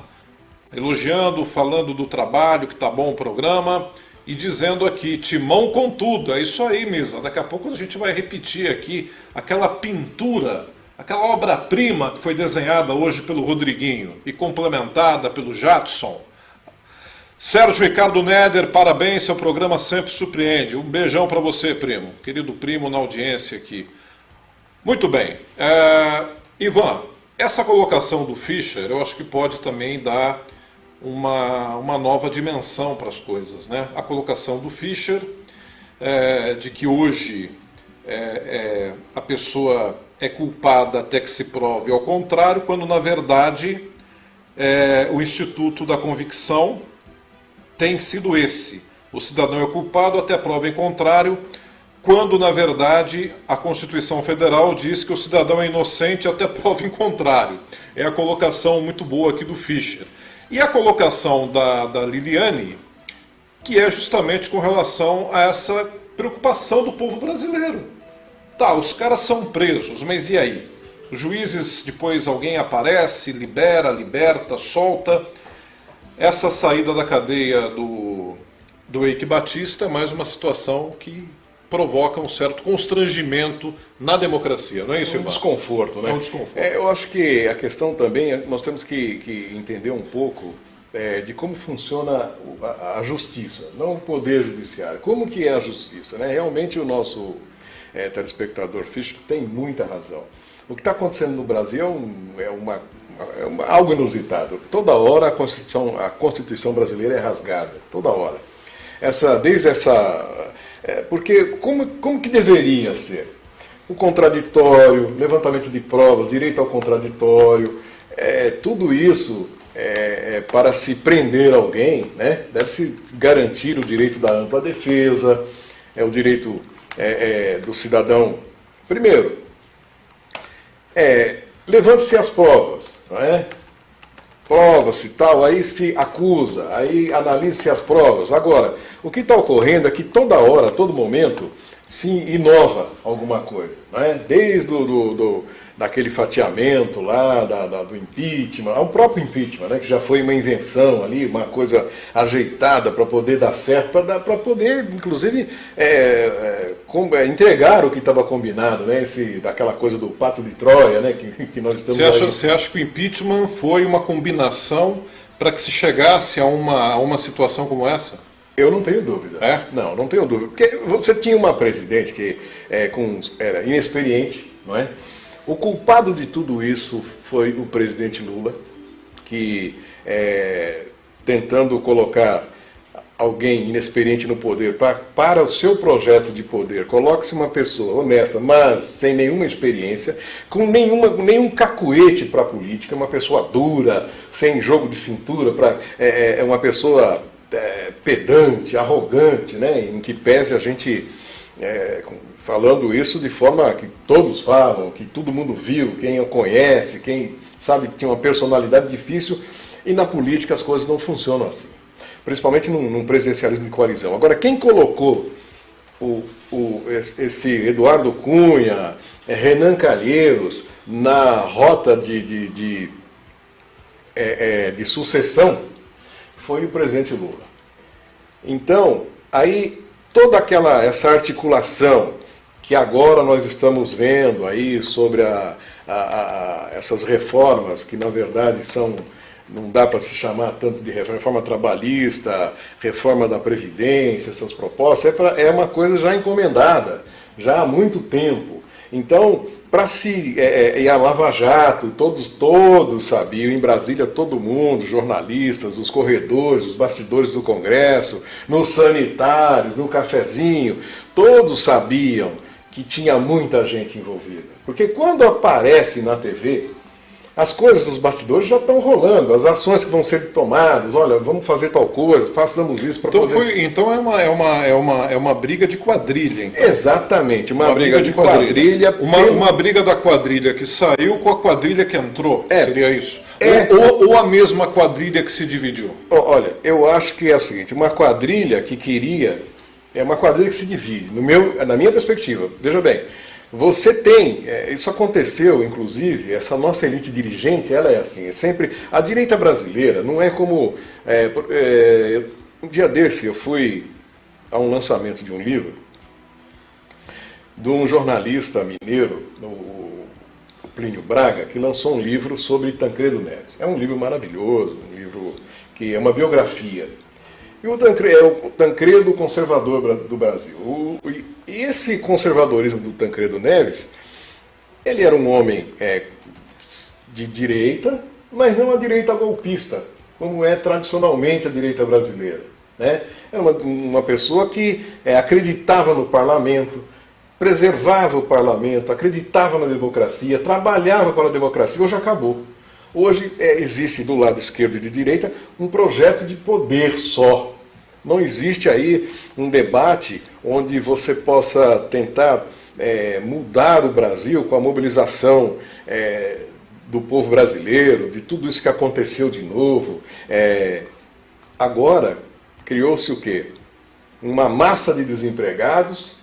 elogiando, falando do trabalho, que tá bom o programa. e dizendo aqui, timão com tudo. É isso aí, Misa. Daqui a pouco a gente vai repetir aqui aquela pintura, aquela obra-prima que foi desenhada hoje pelo Rodriguinho e complementada pelo Jadson. Sérgio Ricardo Neder, parabéns, seu programa sempre surpreende. Um beijão para você, primo. Querido primo na audiência aqui. Muito bem. Ivan, essa colocação do Fischer, eu acho que pode também dar uma nova dimensão para as coisas, né? A colocação do Fischer, de que hoje a pessoa é culpada até que se prove ao contrário, quando na verdade o Instituto da Convicção tem sido esse. O cidadão é culpado até prova em contrário, quando na verdade a Constituição Federal diz que o cidadão é inocente até prova em contrário. É a colocação muito boa aqui do Fischer. E a colocação da Liliane, que é justamente com relação a essa preocupação do povo brasileiro. Tá, os caras são presos, mas e aí? Os juízes, depois alguém aparece, libera, liberta, solta. Essa saída da cadeia do Eike Batista é mais uma situação que provoca um certo constrangimento na democracia, não é isso, Ivan? Um desconforto, né? É um desconforto. Eu acho que a questão também, nós temos que entender um pouco de como funciona a justiça, não o poder judiciário. Como que é a justiça, né? Realmente o nosso telespectador Fischer tem muita razão. O que está acontecendo no Brasil é algo inusitado. Toda hora a Constituição brasileira é rasgada, toda hora. Porque como que deveria ser? O contraditório, levantamento de provas, direito ao contraditório, tudo isso para se prender alguém, né? Deve-se garantir o direito da ampla defesa, o direito do cidadão. Primeiro, levante-se as provas, não é? Prova-se e tal, aí se acusa, aí analise-se as provas. Agora, o que está ocorrendo é que toda hora, a todo momento, se inova alguma coisa, não é? Desde daquele fatiamento lá, do impeachment, ao próprio impeachment, né, que já foi uma invenção ali, uma coisa ajeitada para poder dar certo, para poder, inclusive, entregar o que estava combinado, né, daquela coisa do pato de Troia, né, que nós estamos... Você acha que o impeachment foi uma combinação para que se chegasse a uma situação como essa? Eu não tenho dúvida. Não tenho dúvida. Porque você tinha uma presidente que era inexperiente, não é? O culpado de tudo isso foi o presidente Lula, que tentando colocar alguém inexperiente no poder para o seu projeto de poder, coloque-se uma pessoa honesta, mas sem nenhuma experiência, com nenhum cacuete para a política, uma pessoa dura, sem jogo de cintura, uma pessoa pedante, arrogante, né, em que pese a gente... falando isso de forma que todos falam, que todo mundo viu, quem o conhece, quem sabe que tinha uma personalidade difícil, e na política as coisas não funcionam assim, principalmente num presidencialismo de coalizão. Agora, quem colocou esse Eduardo Cunha, Renan Calheiros na rota de sucessão foi o presidente Lula. Então, aí toda essa articulação que agora nós estamos vendo aí sobre essas reformas, que na verdade não dá para se chamar tanto de reforma trabalhista, reforma da Previdência, essas propostas, é uma coisa já encomendada, já há muito tempo. Então, e a Lava Jato, todos sabiam, em Brasília todo mundo, jornalistas, os corredores, os bastidores do Congresso, nos sanitários, no cafezinho, todos sabiam que tinha muita gente envolvida. Porque quando aparece na TV, as coisas dos bastidores já estão rolando, as ações que vão ser tomadas, olha, vamos fazer tal coisa, façamos isso para poder... Então é uma briga de quadrilha, então. Exatamente, uma briga de quadrilha. Uma briga da quadrilha que saiu com a quadrilha que entrou, seria isso? Ou a mesma quadrilha que se dividiu? Olha, eu acho que é o seguinte, uma quadrilha que queria... É uma quadrilha que se divide, na minha perspectiva. Veja bem, você tem, isso aconteceu, inclusive, essa nossa elite dirigente, ela é assim, sempre, a direita brasileira não é como, um dia desse eu fui a um lançamento de um livro de um jornalista mineiro, o Plínio Braga, que lançou um livro sobre Tancredo Neves. É um livro maravilhoso, um livro que é uma biografia. E o Tancredo é o Tancredo conservador do Brasil. E esse conservadorismo do Tancredo Neves, ele era um homem de direita, mas não a direita golpista, como é tradicionalmente a direita brasileira, né? Era uma pessoa que acreditava no parlamento, preservava o parlamento, acreditava na democracia, trabalhava para a democracia. Hoje acabou. Hoje existe do lado esquerdo e de direita um projeto de poder só. Não existe aí um debate onde você possa tentar mudar o Brasil com a mobilização do povo brasileiro, de tudo isso que aconteceu de novo. Agora criou-se o quê? Uma massa de desempregados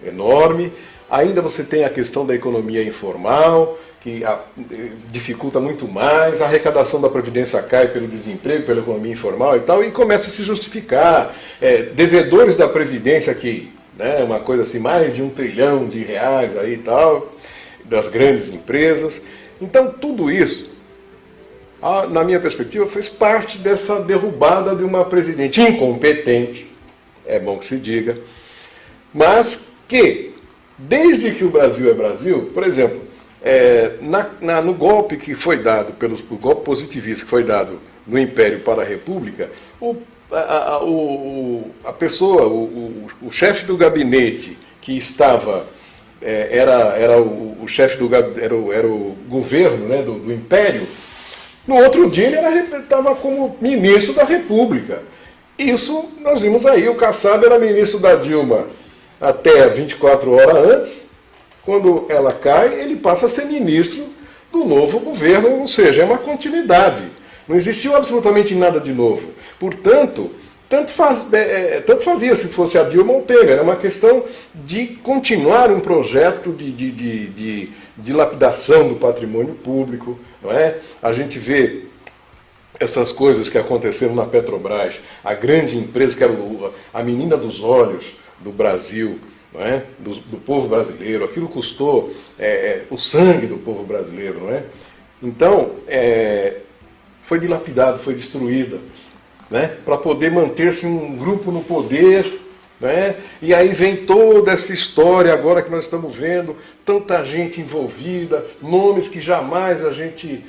enorme. Ainda você tem a questão da economia informal, que dificulta muito mais, a arrecadação da Previdência cai pelo desemprego, pela economia informal e tal, e começa a se justificar. Devedores da Previdência que, né, uma coisa assim, mais de R$1 trilhão aí e tal, das grandes empresas. Então tudo isso, na minha perspectiva, fez parte dessa derrubada de uma presidente incompetente, é bom que se diga, mas que, desde que o Brasil é Brasil, por exemplo, no golpe que foi dado, o golpe positivista que foi dado no Império para a República, a pessoa, o chefe do gabinete que estava, era o chefe era o governo, né, do Império, no outro dia ele estava como ministro da República. Isso nós vimos aí, o Kassab era ministro da Dilma até 24 horas antes. Quando ela cai, ele passa a ser ministro do novo governo, ou seja, é uma continuidade. Não existiu absolutamente nada de novo. Portanto, tanto fazia se fosse a Dilma ou o Temer. Era uma questão de continuar um projeto de lapidação do patrimônio público. Não é? A gente vê essas coisas que aconteceram na Petrobras, a grande empresa que era a menina dos olhos do Brasil, não é? do povo brasileiro, aquilo custou o sangue do povo brasileiro. Não é? Então, foi dilapidado, foi destruída, né? Para poder manter-se um grupo no poder. Né? E aí vem toda essa história agora que nós estamos vendo, tanta gente envolvida, nomes que jamais a gente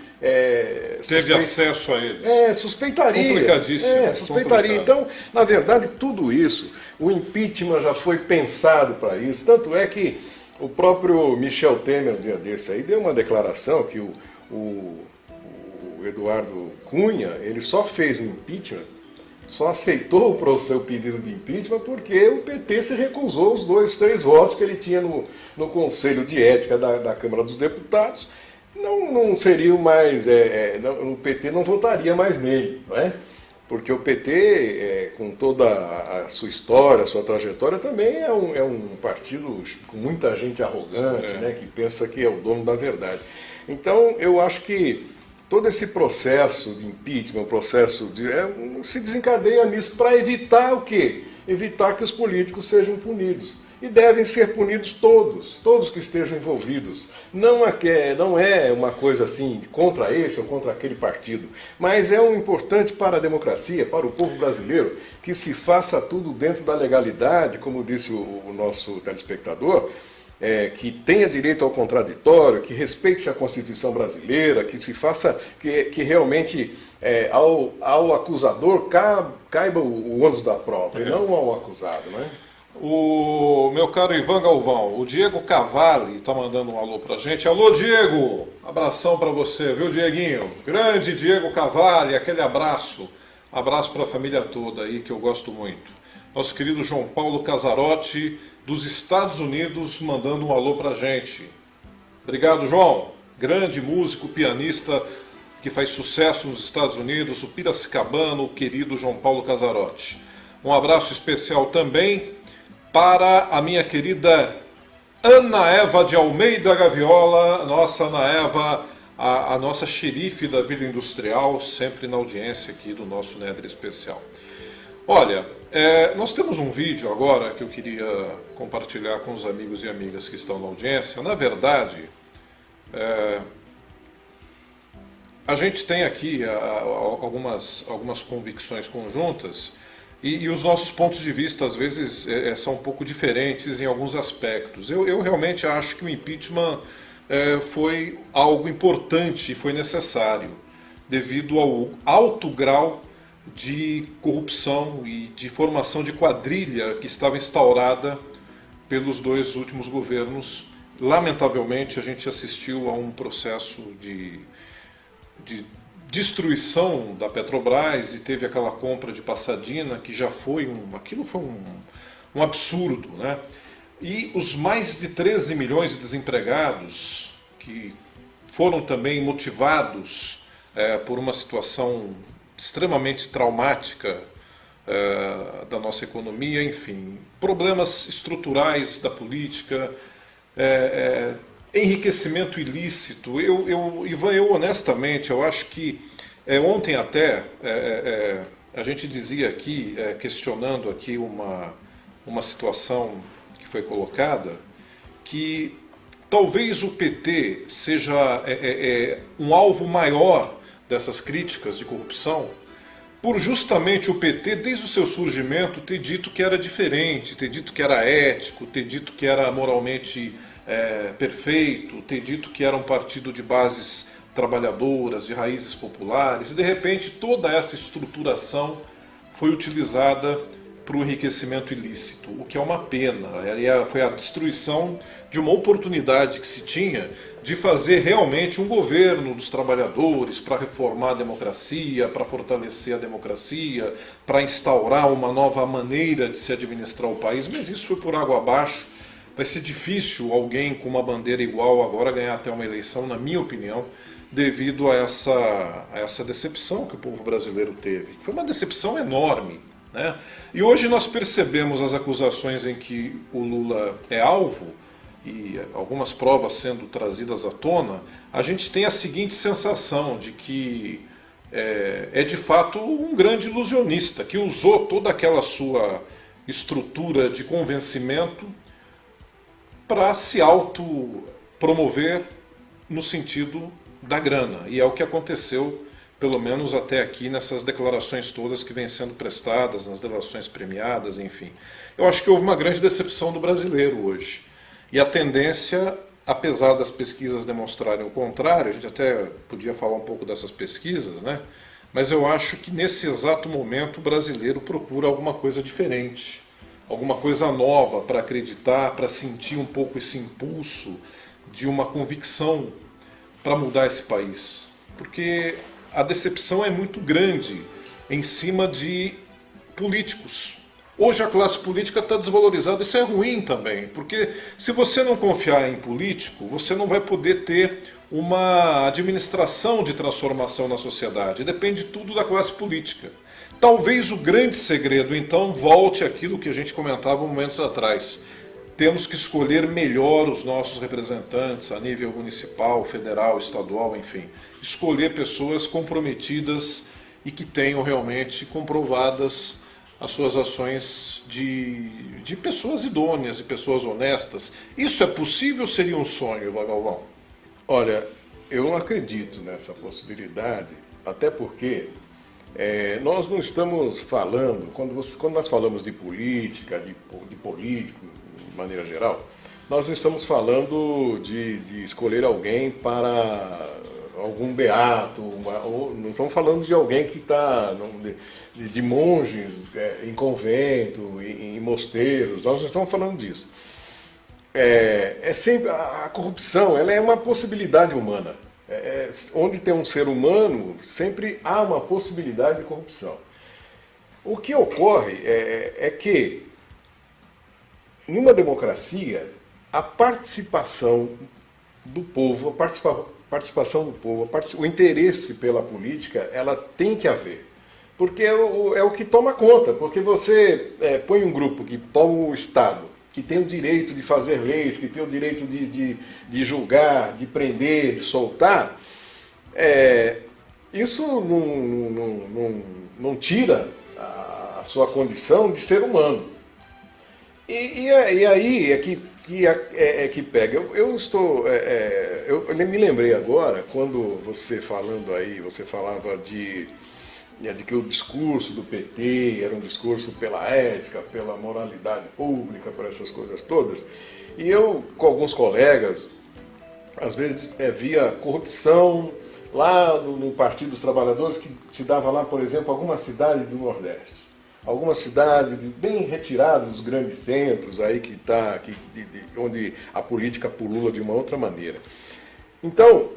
teve acesso a eles. Suspeitaria. Complicadíssimo. Suspeitaria. Então, na verdade, tudo isso, o impeachment já foi pensado para isso. Tanto é que o próprio Michel Temer, um dia desse aí, deu uma declaração que o Eduardo Cunha, ele só fez o impeachment, só aceitou o seu pedido de impeachment porque o PT se recusou os 2, 3 votos que ele tinha no Conselho de Ética da Câmara dos Deputados. Não seria mais, o PT não votaria mais nele, não é? Porque o PT, com toda a sua história, a sua trajetória, também é um partido com muita gente arrogante, né, que pensa que é o dono da verdade. Então, eu acho que todo esse processo de impeachment, se desencadeia nisso para evitar o quê? Evitar que os políticos sejam punidos. E devem ser punidos todos que estejam envolvidos. Não é uma coisa assim contra esse ou contra aquele partido, mas é importante para a democracia, para o povo brasileiro, que se faça tudo dentro da legalidade, como disse o nosso telespectador, que tenha direito ao contraditório, que respeite-se a Constituição brasileira, que se faça, que realmente ao acusador caiba o ônus da prova, e não ao acusado, né? O meu caro Ivan Galvão, o Diego Cavalli está mandando um alô pra gente. Alô, Diego! Abração para você, viu, Dieguinho? Grande Diego Cavalli, aquele abraço. Abraço para a família toda aí, que eu gosto muito. Nosso querido João Paulo Casarotti, dos Estados Unidos, mandando um alô pra gente. Obrigado, João. Grande músico, pianista, que faz sucesso nos Estados Unidos, o piracicabano, o querido João Paulo Casarotti. Um abraço especial também para a minha querida Ana Eva de Almeida Gaviola, nossa Ana Eva, a nossa xerife da vida industrial, sempre na audiência aqui do nosso Néder Especial. Olha, Nós temos um vídeo agora que eu queria compartilhar com os amigos e amigas que estão na audiência. Na verdade, a gente tem aqui algumas convicções conjuntas e os nossos pontos de vista, às vezes, são um pouco diferentes em alguns aspectos. Eu realmente acho que o impeachment foi algo importante e foi necessário, devido ao alto grau de corrupção e de formação de quadrilha que estava instaurada pelos dois últimos governos. Lamentavelmente, a gente assistiu a um processo de destruição da Petrobras e teve aquela compra de Passadina, que já foi aquilo foi um absurdo, né? E os mais de 13 milhões de desempregados, que foram também motivados por uma situação extremamente traumática da nossa economia, enfim, problemas estruturais da política, enriquecimento ilícito. Ivan, eu honestamente, eu acho que ontem até a gente dizia aqui, questionando aqui uma situação que foi colocada, que talvez o PT seja um alvo maior dessas críticas de corrupção, por justamente o PT, desde o seu surgimento, ter dito que era diferente, ter dito que era ético, ter dito que era moralmente perfeito, ter dito que era um partido de bases trabalhadoras, de raízes populares, e de repente toda essa estruturação foi utilizada para o enriquecimento ilícito, o que é uma pena. Foi a destruição de uma oportunidade que se tinha de fazer realmente um governo dos trabalhadores para reformar a democracia, para fortalecer a democracia, para instaurar uma nova maneira de se administrar o país, mas isso foi por água abaixo. Vai ser difícil alguém com uma bandeira igual agora ganhar até uma eleição, na minha opinião, devido a essa decepção que o povo brasileiro teve. Foi uma decepção enorme, né? E hoje nós percebemos as acusações em que o Lula é alvo, e algumas provas sendo trazidas à tona. A gente tem a seguinte sensação de que é de fato um grande ilusionista, que usou toda aquela sua estrutura de convencimento para se autopromover no sentido da grana. E é o que aconteceu, pelo menos até aqui, nessas declarações todas que vêm sendo prestadas, nas delações premiadas, enfim. Eu acho que houve uma grande decepção do brasileiro hoje. E a tendência, apesar das pesquisas demonstrarem o contrário, a gente até podia falar um pouco dessas pesquisas, né? Mas eu acho que nesse exato momento o brasileiro procura alguma coisa diferente, alguma coisa nova para acreditar, para sentir um pouco esse impulso de uma convicção para mudar esse país. Porque a decepção é muito grande em cima de políticos. Hoje a classe política está desvalorizada, isso é ruim também, porque se você não confiar em político, você não vai poder ter uma administração de transformação na sociedade, depende tudo da classe política. Talvez o grande segredo, então, volte àquilo que a gente comentava momentos atrás. Temos que escolher melhor os nossos representantes a nível municipal, federal, estadual, enfim. Escolher pessoas comprometidas e que tenham realmente comprovadas as suas ações de pessoas idôneas, de pessoas honestas. Isso é possível ou seria um sonho, Galvão? Olha, eu não acredito nessa possibilidade, até porque nós não estamos falando, quando nós falamos de política, de político, de maneira geral, nós não estamos falando de escolher alguém para algum beato, ou não estamos falando de alguém que está de monges em convento, em mosteiros, nós não estamos falando disso. Sempre a corrupção, ela é uma possibilidade humana. Onde tem um ser humano, sempre há uma possibilidade de corrupção. O que ocorre é que, numa democracia, a participação do povo, o interesse pela política, ela tem que haver. Porque é o que toma conta, porque você põe um grupo que toma o Estado, que tem o direito de fazer leis, que tem o direito de julgar, de prender, de soltar, isso não tira a sua condição de ser humano. E aí é que pega. Eu me lembrei agora, quando você falando aí, você falava de que o discurso do PT era um discurso pela ética, pela moralidade pública, por essas coisas todas. E eu, com alguns colegas, às vezes via corrupção lá no Partido dos Trabalhadores, que se dava lá, por exemplo, alguma cidade do Nordeste. Alguma cidade bem retirada dos grandes centros, aí onde a política pulula de uma outra maneira. Então,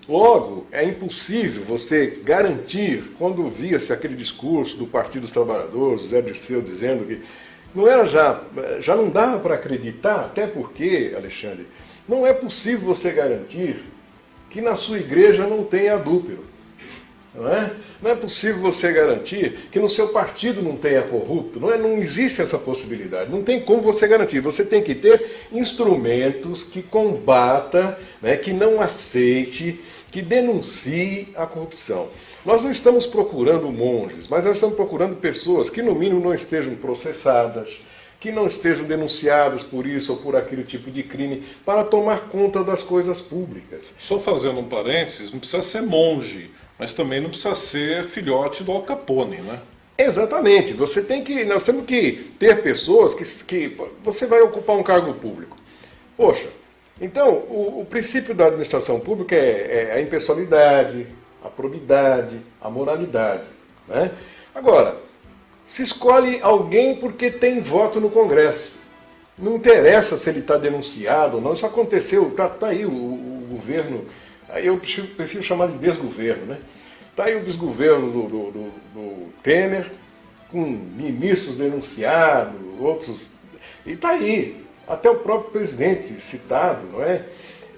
logo, é impossível você garantir, quando via-se aquele discurso do Partido dos Trabalhadores, José Dirceu dizendo que não era já não dava para acreditar, até porque, Alexandre, não é possível você garantir que na sua igreja não tem adúltero. Não é? Não é possível você garantir que no seu partido não tenha corrupto. Não existe essa possibilidade. Não tem como você garantir. Você tem que ter instrumentos que combata, né, que não aceite, que denuncie a corrupção. Nós não estamos procurando monges, mas nós estamos procurando pessoas que, no mínimo, não estejam processadas, que não estejam denunciadas por isso ou por aquele tipo de crime, para tomar conta das coisas públicas. Só fazendo um parênteses, não precisa ser monge, mas também não precisa ser filhote do Al Capone, né? Exatamente. Nós temos que ter pessoas que você vai ocupar um cargo público. Poxa, então o princípio da administração pública é a impessoalidade, a probidade, a moralidade, né? Agora, se escolhe alguém porque tem voto no Congresso. Não interessa se ele está denunciado ou não. Isso aconteceu, tá aí o governo. Aí eu prefiro chamar de desgoverno, né? Está aí o desgoverno do Temer, com ministros denunciados, outros. E está aí, até o próprio presidente citado, não é?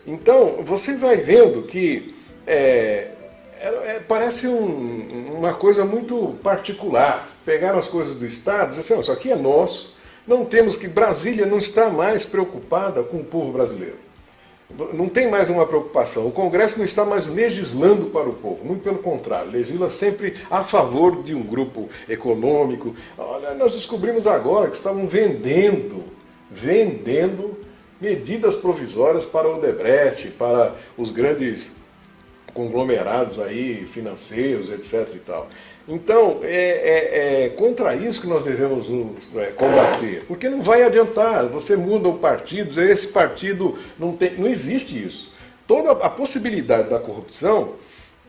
Então, você vai vendo que parece uma coisa muito particular. Pegaram as coisas do Estado e disseram, isso aqui é nosso. Não temos que. Brasília não está mais preocupada com o povo brasileiro. Não tem mais uma preocupação. O Congresso não está mais legislando para o povo. Muito pelo contrário, legisla sempre a favor de um grupo econômico. Olha, nós descobrimos agora que estavam vendendo medidas provisórias para o Odebrecht, para os grandes conglomerados aí, financeiros, etc. e tal. Então, é contra isso que nós devemos combater, porque não vai adiantar, você muda o partido, esse partido não existe isso. Toda a possibilidade da corrupção,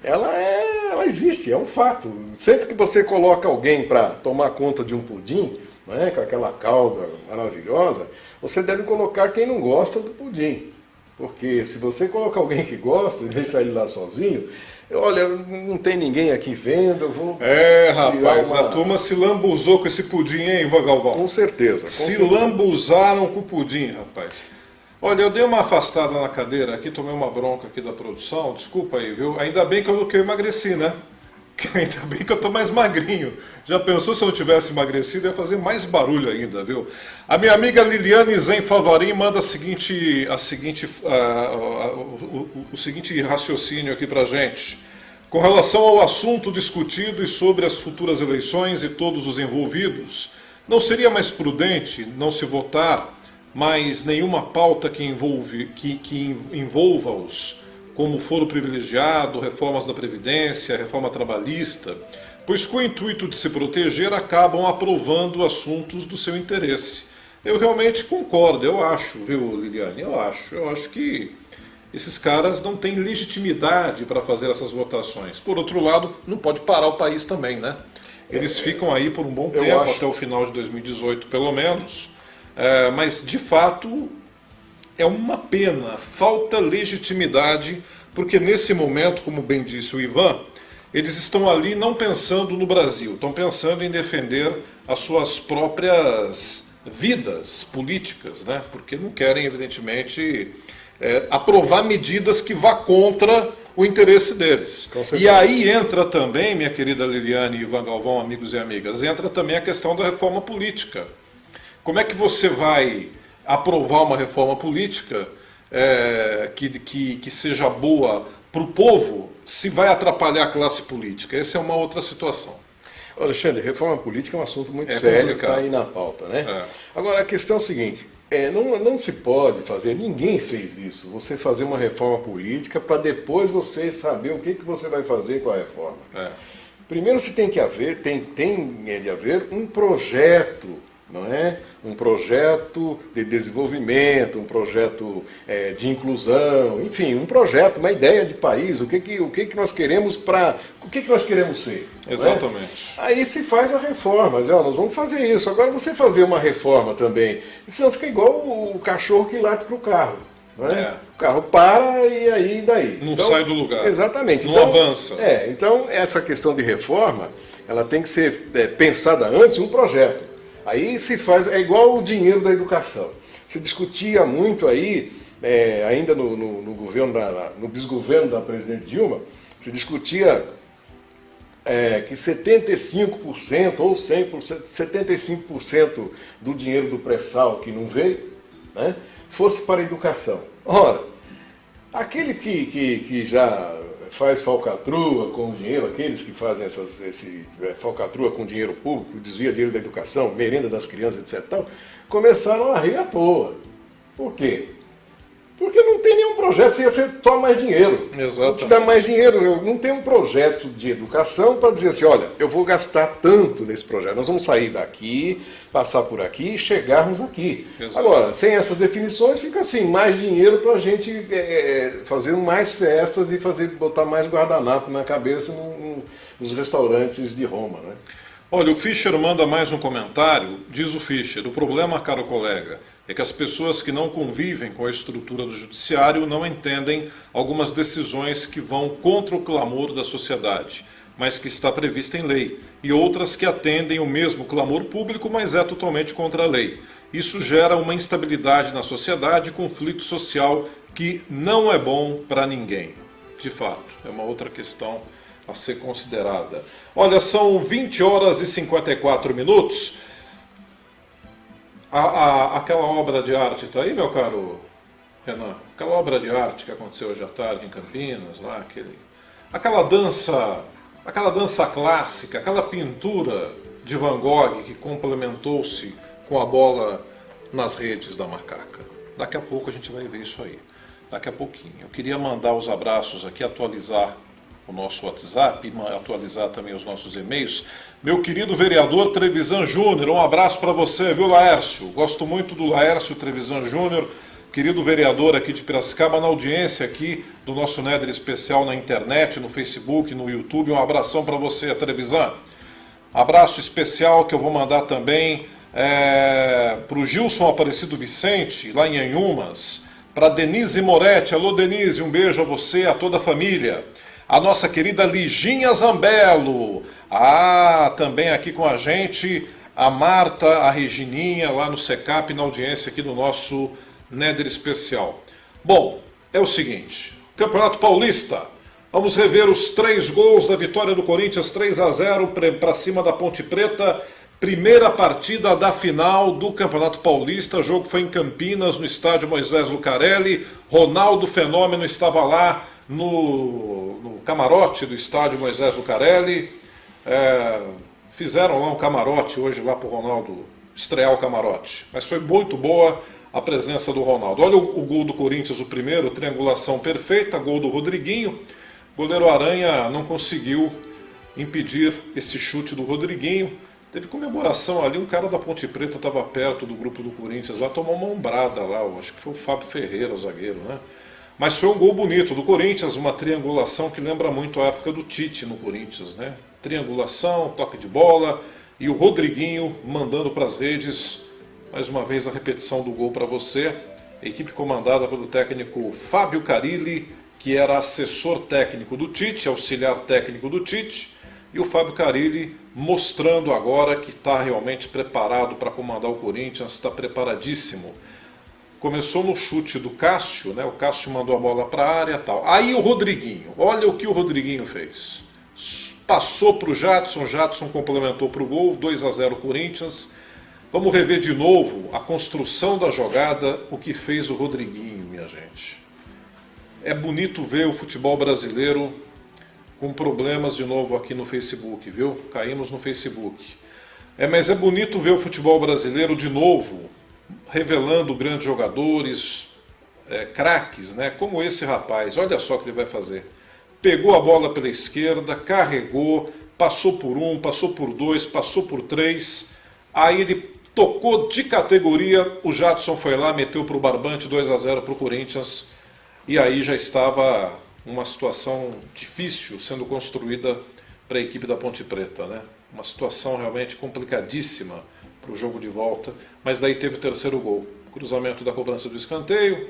ela existe, é um fato. Sempre que você coloca alguém para tomar conta de um pudim, né, com aquela calda maravilhosa, você deve colocar quem não gosta do pudim. Porque se você colocar alguém que gosta e deixar ele lá sozinho, olha, não tem ninguém aqui vendo, eu vou... rapaz, a turma se lambuzou com esse pudim, hein, Ivan Galvão? Com certeza. Lambuzaram com o pudim, rapaz. Olha, eu dei uma afastada na cadeira aqui, tomei uma bronca aqui da produção, desculpa aí, viu? Ainda bem que eu emagreci, né? Ainda bem que eu tô mais magrinho. Já pensou se eu tivesse emagrecido, ia fazer mais barulho ainda, viu? A minha amiga Liliane Zen Favarim manda o seguinte raciocínio aqui pra gente. Com relação ao assunto discutido e sobre as futuras eleições e todos os envolvidos, não seria mais prudente não se votar mais nenhuma pauta que envolva-os, como foro privilegiado, reformas da Previdência, reforma trabalhista, pois com o intuito de se proteger acabam aprovando assuntos do seu interesse. Eu realmente concordo, eu acho, viu, Liliane? Eu acho que esses caras não têm legitimidade para fazer essas votações. Por outro lado, não pode parar o país também, né? Eles ficam aí por um bom tempo, até o final de 2018 pelo menos, mas de fato é uma pena, falta legitimidade, porque nesse momento, como bem disse o Ivan, eles estão ali não pensando no Brasil, estão pensando em defender as suas próprias vidas políticas, né? Porque não querem, evidentemente, aprovar medidas que vá contra o interesse deles. E aí entra também, minha querida Liliane e Ivan Galvão, amigos e amigas, entra também a questão da reforma política. Como é que você vai aprovar uma reforma política que seja boa para o povo se vai atrapalhar a classe política? Essa é uma outra situação. Alexandre, reforma política é um assunto muito sério, que está aí na pauta, né? Agora, a questão é a seguinte, não se pode fazer, ninguém fez isso, você fazer uma reforma política para depois você saber o que você vai fazer com a reforma. Primeiro você tem de haver um projeto, não é? Um projeto de desenvolvimento, um projeto de inclusão, enfim, um projeto, uma ideia de país, o que nós queremos o que nós queremos ser. Exatamente. Aí se faz a reforma, nós vamos fazer isso. Agora você fazer uma reforma também, senão fica igual o cachorro que late para o carro. O carro para e aí daí. Não sai do lugar. Exatamente. Não avança. Então essa questão de reforma, ela tem que ser pensada antes, um projeto. Aí se faz, é igual o dinheiro da educação. Se discutia muito aí, ainda no governo no desgoverno da presidente Dilma, se discutia que 75% ou 100%, 75% do dinheiro do pré-sal que não veio, né, fosse para a educação. Ora, aquele que já faz falcatrua com o dinheiro, aqueles que fazem falcatrua com dinheiro público, desvia dinheiro da educação, merenda das crianças, etc. Tal, começaram a rir à toa. Por quê? Porque não tem nenhum projeto, você toma mais dinheiro. Exatamente. Não te dá mais dinheiro, não tem um projeto de educação para dizer assim, olha, eu vou gastar tanto nesse projeto, nós vamos sair daqui, passar por aqui e chegarmos aqui. Exatamente. Agora, sem essas definições, fica assim, mais dinheiro para a gente fazer mais festas e botar mais guardanapo na cabeça nos restaurantes de Roma, né? Olha, o Fischer manda mais um comentário, diz o Fischer, o problema, caro colega, é que as pessoas que não convivem com a estrutura do judiciário não entendem algumas decisões que vão contra o clamor da sociedade, mas que está prevista em lei, e outras que atendem o mesmo clamor público, mas é totalmente contra a lei. Isso gera uma instabilidade na sociedade, conflito social que não é bom para ninguém. De fato, é uma outra questão a ser considerada. Olha, são 20 horas e 54 minutos. Aquela obra de arte está aí, meu caro Renan? Aquela obra de arte que aconteceu hoje à tarde em Campinas, lá, aquela dança clássica, aquela pintura de Van Gogh que complementou-se com a bola nas redes da macaca. Daqui a pouco a gente vai ver isso aí. Daqui a pouquinho. Eu queria mandar os abraços aqui, atualizar o nosso WhatsApp, atualizar também os nossos e-mails. Meu querido vereador Trevisan Júnior, um abraço para você, viu, Laércio? Gosto muito do Laércio Trevisan Júnior, querido vereador aqui de Piracicaba, na audiência aqui do nosso Néder Especial na internet, no Facebook, no YouTube. Um abração para você, Trevisan. Abraço especial que eu vou mandar também para o Gilson Aparecido Vicente, lá em Anhumas, para Denise Moretti. Alô, Denise, um beijo a você, a toda a família. A nossa querida Liginha Zambello, também aqui com a gente, a Marta, a Regininha, lá no Secap, na audiência aqui do nosso Néder Especial. Bom, é o seguinte, Campeonato Paulista, vamos rever os 3 gols da vitória do Corinthians, 3-0 para cima da Ponte Preta, primeira partida da final do Campeonato Paulista, o jogo foi em Campinas, no estádio Moisés Lucarelli, Ronaldo Fenômeno estava lá, no camarote do estádio Moisés Lucarelli, fizeram lá um camarote hoje lá para o Ronaldo estrear o camarote, mas foi muito boa a presença do Ronaldo. Olha o gol do Corinthians, o primeiro, triangulação perfeita, gol do Rodriguinho, goleiro Aranha não conseguiu impedir esse chute do Rodriguinho, teve comemoração ali, um cara da Ponte Preta estava perto do grupo do Corinthians lá, tomou uma ombrada lá, acho que foi o Fábio Ferreira, o zagueiro, né? Mas foi um gol bonito do Corinthians, uma triangulação que lembra muito a época do Tite no Corinthians, né? Triangulação, toque de bola e o Rodriguinho mandando para as redes. Mais uma vez a repetição do gol para você. A equipe comandada pelo técnico Fábio Carilli, que era assessor técnico do Tite, auxiliar técnico do Tite. E o Fábio Carilli mostrando agora que está realmente preparado para comandar o Corinthians, está preparadíssimo. Começou no chute do Cássio, né? O Cássio mandou a bola para a área e tal. Aí o Rodriguinho, olha o que o Rodriguinho fez. Passou para o Jadson, Jadson complementou para o gol, 2-0 Corinthians. Vamos rever de novo a construção da jogada, o que fez o Rodriguinho, minha gente. É bonito ver o futebol brasileiro com problemas de novo aqui no Facebook, viu? Caímos no Facebook. Mas é bonito ver o futebol brasileiro de novo, revelando grandes jogadores, craques, né? Como esse rapaz. Olha só o que ele vai fazer. Pegou a bola pela esquerda, carregou, passou por um, passou por dois, passou por três. Aí ele tocou de categoria, o Jadson foi lá, meteu para o barbante, 2-0 para o Corinthians. E aí já estava uma situação difícil sendo construída para a equipe da Ponte Preta, né? Uma situação realmente complicadíssima para o jogo de volta, mas daí teve o terceiro gol. Cruzamento da cobrança do escanteio.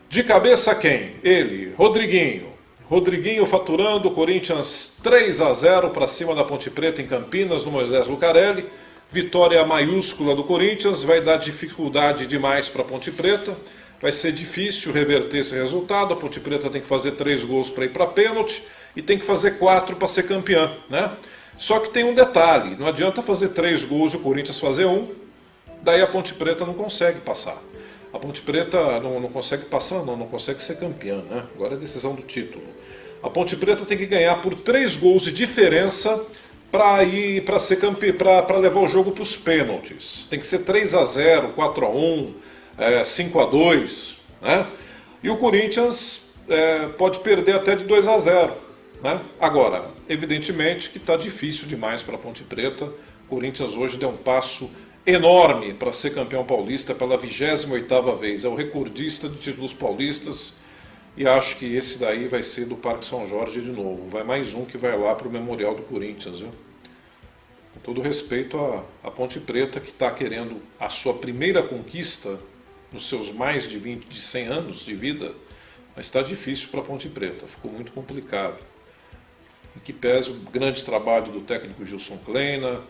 De cabeça quem? Ele, Rodriguinho. Rodriguinho faturando, Corinthians 3-0 para cima da Ponte Preta em Campinas, no Moisés Lucarelli. Vitória maiúscula do Corinthians, vai dar dificuldade demais para a Ponte Preta. Vai ser difícil reverter esse resultado. A Ponte Preta tem que fazer 3 gols para ir para pênalti e tem que fazer 4 para ser campeã, né? Só que tem um detalhe, não adianta fazer 3 gols e o Corinthians fazer 1, daí a Ponte Preta não consegue passar. A Ponte Preta não consegue passar, não consegue ser campeã, né? Agora é a decisão do título. A Ponte Preta tem que ganhar por 3 gols de diferença para levar o jogo para os pênaltis. Tem que ser 3-0, 4-1, 5-2, né? E o Corinthians pode perder até de 2-0, né? Agora, evidentemente que está difícil demais para a Ponte Preta. O Corinthians hoje deu um passo enorme para ser campeão paulista pela 28ª vez. É o recordista de títulos paulistas e acho que esse daí vai ser do Parque São Jorge de novo. Vai mais um que vai lá para o Memorial do Corinthians, viu? Com todo respeito à Ponte Preta, que está querendo a sua primeira conquista nos seus mais de 100 anos de vida, mas está difícil para a Ponte Preta, ficou muito complicado. Em que pese o grande trabalho do técnico Gilson Kleina,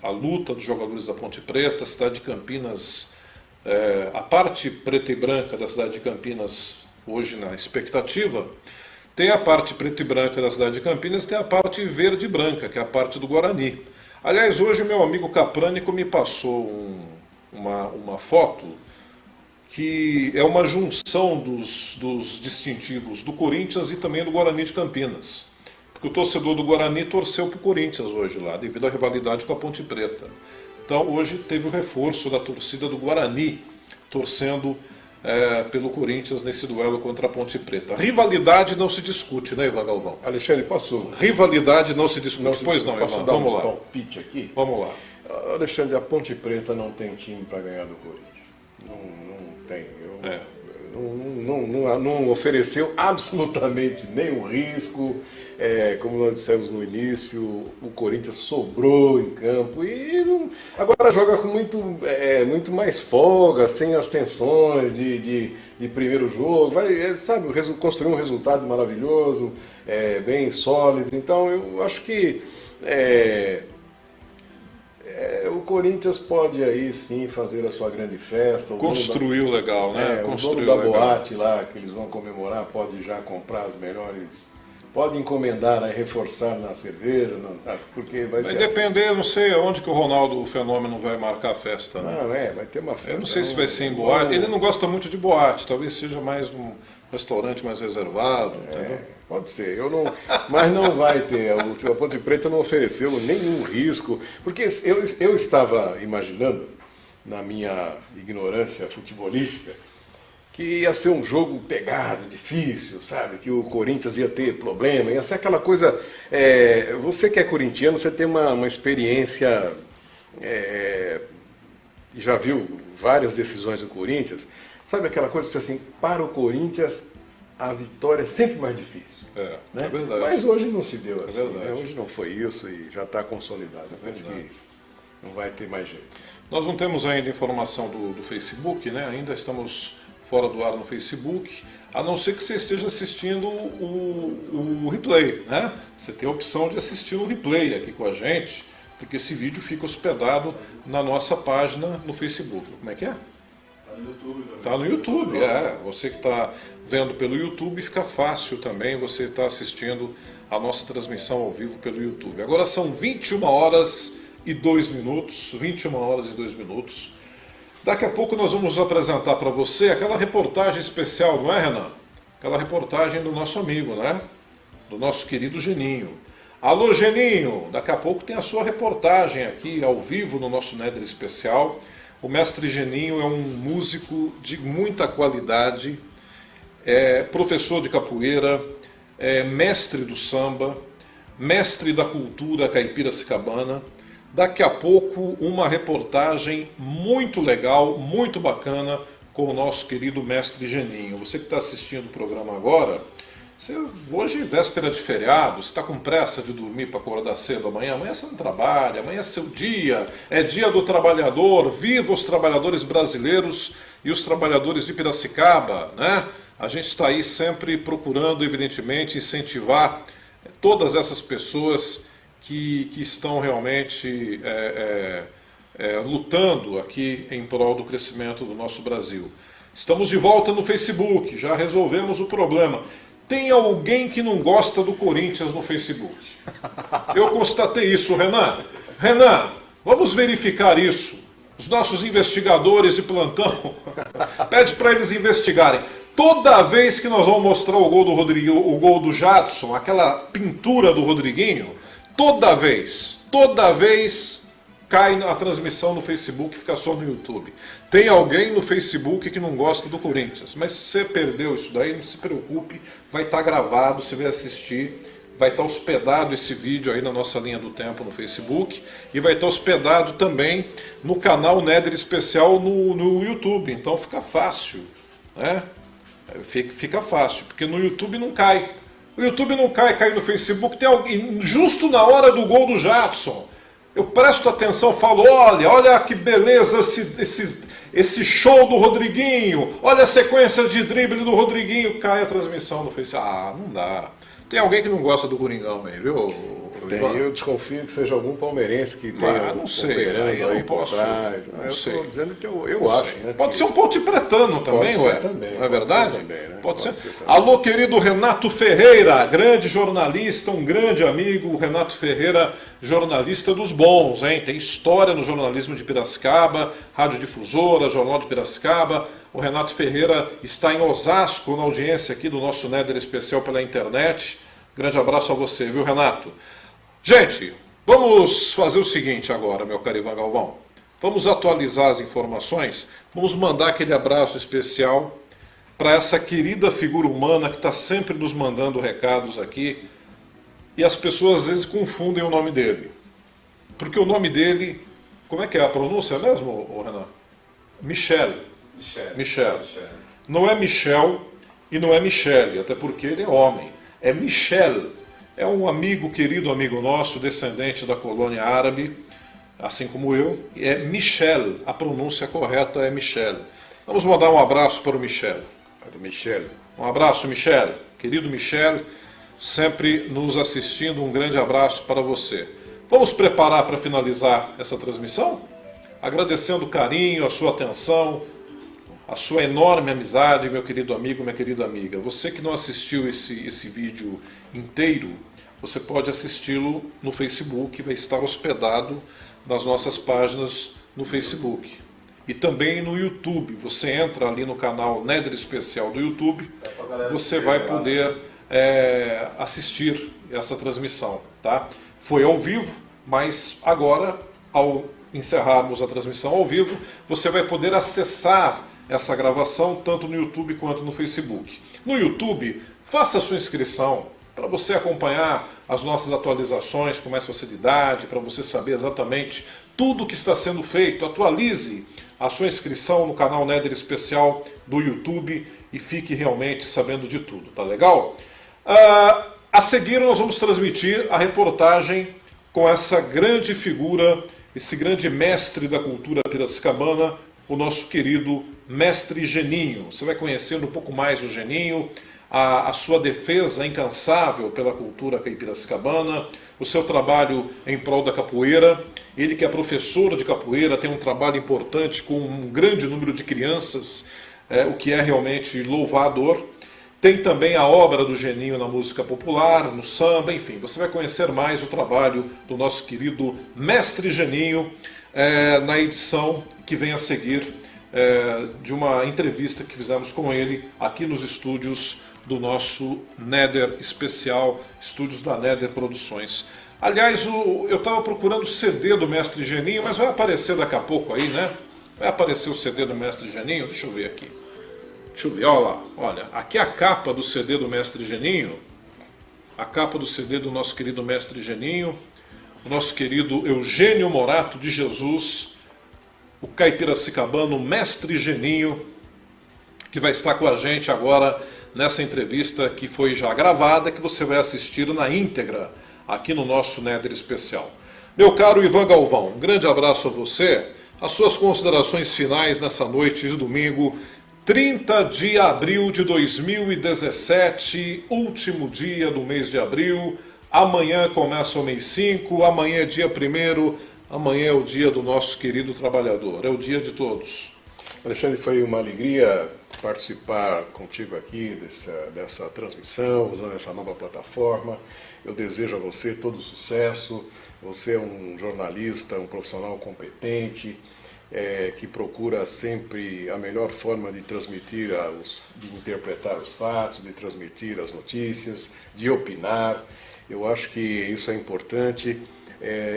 a luta dos jogadores da Ponte Preta, a cidade de Campinas, a parte preta e branca da cidade de Campinas, hoje na expectativa, tem a parte preta e branca da cidade de Campinas, tem a parte verde e branca, que é a parte do Guarani. Aliás, hoje o meu amigo Caprânico me passou uma foto que é uma junção dos distintivos do Corinthians e também do Guarani de Campinas. Porque o torcedor do Guarani torceu para o Corinthians hoje lá, devido à rivalidade com a Ponte Preta. Então hoje teve o reforço da torcida do Guarani, torcendo pelo Corinthians nesse duelo contra a Ponte Preta. Rivalidade não se discute, né, Ivan Galvão? Alexandre, posso? Rivalidade não se discute. Pois não, Ivan, vamos lá. Palpite aqui? Vamos lá. Alexandre, a Ponte Preta não tem time para ganhar do Corinthians. Não tem. Não ofereceu absolutamente nenhum risco. Como nós dissemos no início, o Corinthians sobrou em campo e agora joga com muito mais folga, sem as tensões de primeiro jogo. Vai, construir um resultado maravilhoso, bem sólido. Então eu acho que o Corinthians pode aí sim fazer a sua grande festa. Construiu legal, né? O dono da boate lá, que eles vão comemorar, pode já comprar as melhores. Pode encomendar, reforçar na cerveja, porque vai ser. Vai depender, não sei aonde que o Ronaldo o Fenômeno vai marcar a festa. Né? Não, vai ter uma festa. Eu não sei se vai ser em boate. Ele não gosta muito de boate, talvez seja mais num restaurante mais reservado. Entendeu? Pode ser, mas não vai ter. A Ponte Preta não ofereceu nenhum risco, porque eu estava imaginando, na minha ignorância futebolística, que ia ser um jogo pegado, difícil, sabe? Que o Corinthians ia ter problema, ia ser aquela coisa... você que é corintiano, você tem uma experiência, já viu várias decisões do Corinthians, sabe aquela coisa que assim, para o Corinthians a vitória é sempre mais difícil. Né? É verdade. Mas hoje não se deu assim, né? Hoje não foi isso e já está consolidado. Parece que não vai ter mais jeito. Nós não temos ainda informação do Facebook, né? Ainda estamos fora do ar no Facebook, a não ser que você esteja assistindo o replay, né? Você tem a opção de assistir o replay aqui com a gente, porque esse vídeo fica hospedado na nossa página no Facebook. Como é que é? Está no YouTube. Está no YouTube, Você que está vendo pelo YouTube, fica fácil também você estar assistindo a nossa transmissão ao vivo pelo YouTube. Agora são 21 horas e 2 minutos, 21 horas e 2 minutos. Daqui a pouco nós vamos apresentar para você aquela reportagem especial, não é, Renan? Aquela reportagem do nosso amigo, né? do nosso querido Geninho. Alô, Geninho! Daqui a pouco tem a sua reportagem aqui, ao vivo, no nosso Néder Especial. O mestre Geninho é um músico de muita qualidade, é professor de capoeira, é mestre do samba, mestre da cultura caipiracicabana. Daqui a pouco uma reportagem muito legal, muito bacana com o nosso querido mestre Geninho. Você que está assistindo o programa agora, hoje é véspera de feriado, você está com pressa de dormir para acordar cedo amanhã? Amanhã você não trabalha, amanhã é seu dia, é dia do trabalhador. Viva os trabalhadores brasileiros e os trabalhadores de Piracicaba, né? A gente está aí sempre procurando, evidentemente, incentivar todas essas pessoas que estão realmente lutando aqui em prol do crescimento do nosso Brasil. Estamos de volta no Facebook, já resolvemos o problema. Tem alguém que não gosta do Corinthians no Facebook? Eu constatei isso, Renan. Renan, vamos verificar isso. Os nossos investigadores de plantão, pede para eles investigarem. Toda vez que nós vamos mostrar o gol do Rodriguinho, o gol do Jadson, aquela pintura do Rodriguinho, toda vez cai a transmissão no Facebook e fica só no YouTube. Tem alguém no Facebook que não gosta do Corinthians, mas se você perdeu isso daí, não se preocupe, vai estar gravado, você vai assistir, vai estar hospedado esse vídeo aí na nossa linha do tempo no Facebook e vai estar hospedado também no canal Néder Especial no YouTube, então fica fácil, né? Fica fácil, porque no YouTube não cai. O YouTube não cai no Facebook. Tem alguém, justo na hora do gol do Jadson, eu presto atenção, falo, olha que beleza esse show do Rodriguinho, olha a sequência de drible do Rodriguinho, cai a transmissão no Facebook. Ah, não dá. Tem alguém que não gosta do Coringão aí, viu? Tem, eu desconfio que seja algum palmeirense que tenha não sei, aí eu não posso. Eu estou dizendo que eu acho. Né, pode ser um ponte pretano também, ué. Não é verdade? Pode ser. Alô, querido Renato Ferreira, grande jornalista, um grande amigo, o Renato Ferreira, jornalista dos bons, hein? Tem história no jornalismo de Piracicaba, Radiodifusora, Jornal de Piracicaba. O Renato Ferreira está em Osasco, na audiência aqui do nosso Néder Especial pela internet. Grande abraço a você, viu, Renato? Gente, vamos fazer o seguinte agora, meu caro Ivan Galvão. Vamos atualizar as informações, vamos mandar aquele abraço especial para essa querida figura humana que está sempre nos mandando recados aqui. E as pessoas às vezes confundem o nome dele. Porque o nome dele, como é que é a pronúncia mesmo, Renan? Michel. Não é Michel e não é Michele, até porque ele é homem. É Michel. É um amigo, querido amigo nosso, descendente da colônia árabe, assim como eu. É Michel, a pronúncia correta é Michel. Vamos mandar um abraço para o Michel. Um abraço, Michel. Querido Michel, sempre nos assistindo, um grande abraço para você. Vamos preparar para finalizar essa transmissão? Agradecendo o carinho, a sua atenção, a sua enorme amizade, meu querido amigo, minha querida amiga. Você que não assistiu esse vídeo inteiro, você pode assisti-lo no Facebook, vai estar hospedado nas nossas páginas no Facebook. E também no YouTube, você entra ali no canal Néder Especial do YouTube, você vai poder assistir essa transmissão, tá? Foi ao vivo, mas agora, ao encerrarmos a transmissão ao vivo, você vai poder acessar essa gravação tanto no YouTube quanto no Facebook. No YouTube, faça a sua inscrição para você acompanhar as nossas atualizações com mais facilidade, para você saber exatamente tudo o que está sendo feito. Atualize a sua inscrição no canal Néder Especial do YouTube e fique realmente sabendo de tudo, tá legal? A seguir nós vamos transmitir a reportagem com essa grande figura, esse grande mestre da cultura piracicabana, o nosso querido mestre Geninho. Você vai conhecendo um pouco mais o Geninho, a sua defesa incansável pela cultura caipiracicabana, o seu trabalho em prol da capoeira. Ele que é professor de capoeira, tem um trabalho importante com um grande número de crianças, o que é realmente louvador. Tem também a obra do Geninho na música popular, no samba, enfim. Você vai conhecer mais o trabalho do nosso querido mestre Geninho na edição que vem a seguir de uma entrevista que fizemos com ele aqui nos estúdios do nosso Néder especial, estúdios da Néder Produções. Aliás, eu estava procurando o CD do Mestre Geninho, mas vai aparecer daqui a pouco aí, né? Vai aparecer o CD do Mestre Geninho, deixa eu ver aqui. Deixa eu ver, olha lá, olha, aqui é a capa do CD do Mestre Geninho, a capa do CD do nosso querido Mestre Geninho, o nosso querido Eugênio Morato de Jesus, o caipiracicabano Mestre Geninho, que vai estar com a gente agora nessa entrevista que foi já gravada, que você vai assistir na íntegra aqui no nosso Néder Especial. Meu caro Ivan Galvão, um grande abraço a você, as suas considerações finais nessa noite de domingo, 30 de abril de 2017, último dia do mês de abril. Amanhã começa o mês 5, amanhã é dia 1º, amanhã é o dia do nosso querido trabalhador, é o dia de todos. Alexandre, foi uma alegria participar contigo aqui dessa transmissão, usando essa nova plataforma. Eu desejo a você todo sucesso. Você é um jornalista, um profissional competente, que procura sempre a melhor forma de transmitir, de interpretar os fatos, de transmitir as notícias, de opinar. Eu acho que isso é importante.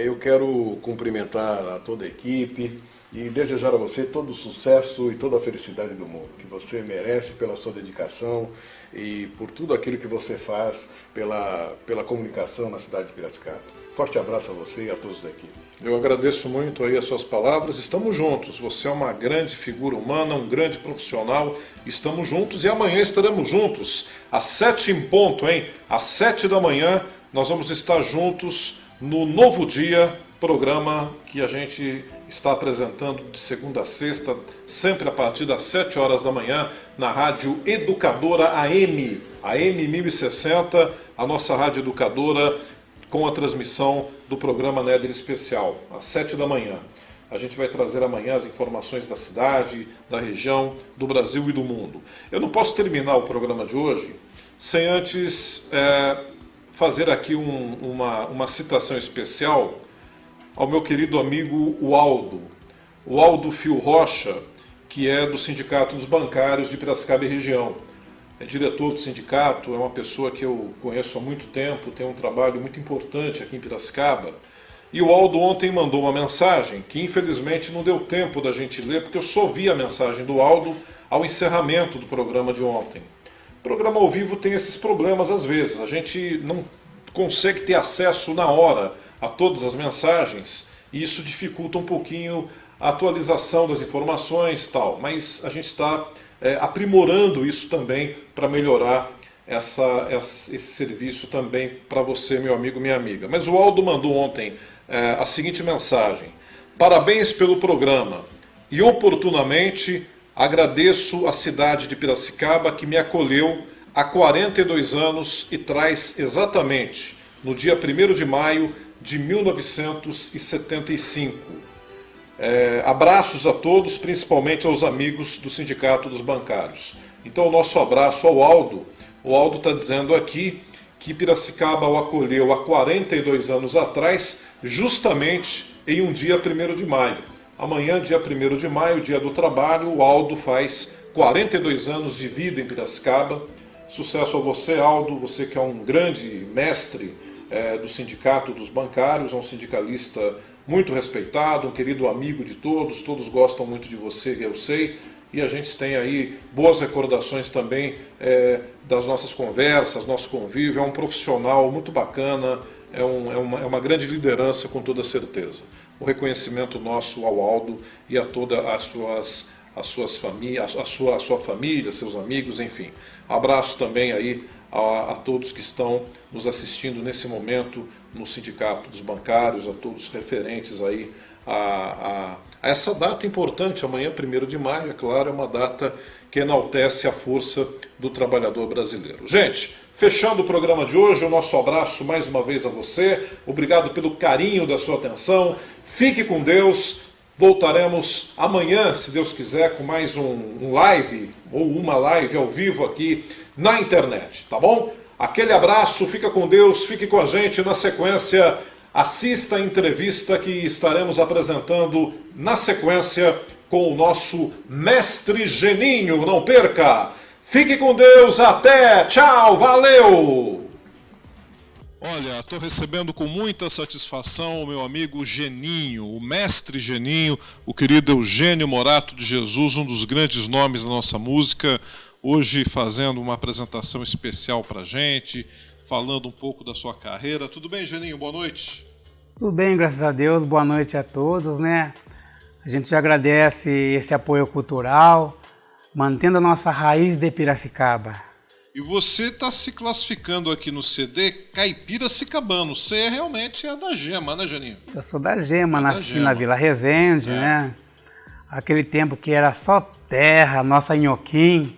Eu quero cumprimentar a toda a equipe e desejar a você todo o sucesso e toda a felicidade do mundo, que você merece pela sua dedicação e por tudo aquilo que você faz pela comunicação na cidade de Piracicaba. Forte abraço a você e a todos da equipe. Eu agradeço muito aí as suas palavras, estamos juntos, você é uma grande figura humana, um grande profissional, estamos juntos e amanhã estaremos juntos, às 7 em ponto, hein? Às 7 da manhã nós vamos estar juntos no Novo Dia, programa que a gente está apresentando de segunda a sexta, sempre a partir das 7 horas da manhã, na Rádio Educadora AM 1060, a nossa Rádio Educadora, com a transmissão do programa Néder Especial, às 7 da manhã. A gente vai trazer amanhã as informações da cidade, da região, do Brasil e do mundo. Eu não posso terminar o programa de hoje sem antes fazer aqui uma citação especial ao meu querido amigo o Aldo Fio Rocha, que é do Sindicato dos Bancários de Piracicaba e região. É diretor do sindicato, é uma pessoa que eu conheço há muito tempo, tem um trabalho muito importante aqui em Piracicaba. E o Aldo ontem mandou uma mensagem que infelizmente não deu tempo da gente ler, porque eu só vi a mensagem do Aldo ao encerramento do programa de ontem. O programa ao vivo tem esses problemas às vezes, a gente não consegue ter acesso na hora a todas as mensagens e isso dificulta um pouquinho a atualização das informações e tal, mas a gente está aprimorando isso também para melhorar esse serviço também para você, meu amigo, minha amiga. Mas o Aldo mandou ontem a seguinte mensagem: parabéns pelo programa e oportunamente agradeço a cidade de Piracicaba que me acolheu há 42 anos e traz exatamente no dia 1º de maio de 1975. Abraços a todos, principalmente aos amigos do Sindicato dos Bancários. Então o nosso abraço ao Aldo. O Aldo está dizendo aqui que Piracicaba o acolheu há 42 anos atrás, justamente em um dia 1º de maio. Amanhã, dia 1º de maio, dia do trabalho, o Aldo faz 42 anos de vida em Piracicaba. Sucesso a você, Aldo, você que é um grande mestre do Sindicato dos Bancários, é um sindicalista muito respeitado, um querido amigo de todos gostam muito de você, eu sei, e a gente tem aí boas recordações também das nossas conversas, nosso convívio. É um profissional muito bacana, é uma grande liderança com toda certeza. O reconhecimento nosso ao Aldo e a toda a sua família, seus amigos, enfim. Abraço também aí a todos que estão nos assistindo nesse momento no Sindicato dos Bancários, a todos os referentes aí a essa data importante. Amanhã, 1º de maio, é claro, é uma data que enaltece a força do trabalhador brasileiro. Gente, fechando o programa de hoje, o nosso abraço mais uma vez a você, obrigado pelo carinho da sua atenção, fique com Deus, voltaremos amanhã, se Deus quiser, com mais um live, ou uma live ao vivo aqui na internet, tá bom? Aquele abraço, fica com Deus, fique com a gente. Na sequência, assista a entrevista que estaremos apresentando na sequência com o nosso Mestre Geninho. Não perca! Fique com Deus, até, tchau, valeu! Olha, estou recebendo com muita satisfação o meu amigo Geninho, o mestre Geninho, o querido Eugênio Morato de Jesus, um dos grandes nomes da nossa música, hoje fazendo uma apresentação especial para a gente, falando um pouco da sua carreira. Tudo bem, Geninho? Boa noite. Tudo bem, graças a Deus. Boa noite a todos, né? A gente agradece esse apoio cultural, mantendo a nossa raiz de Piracicaba. E você está se classificando aqui no CD Caipiracicabano. Você realmente é da Gema, né, Geninho? Eu sou da Gema, nasci Gema. na Vila Resende, né? Aquele tempo que era só terra, nossa Inhoquim,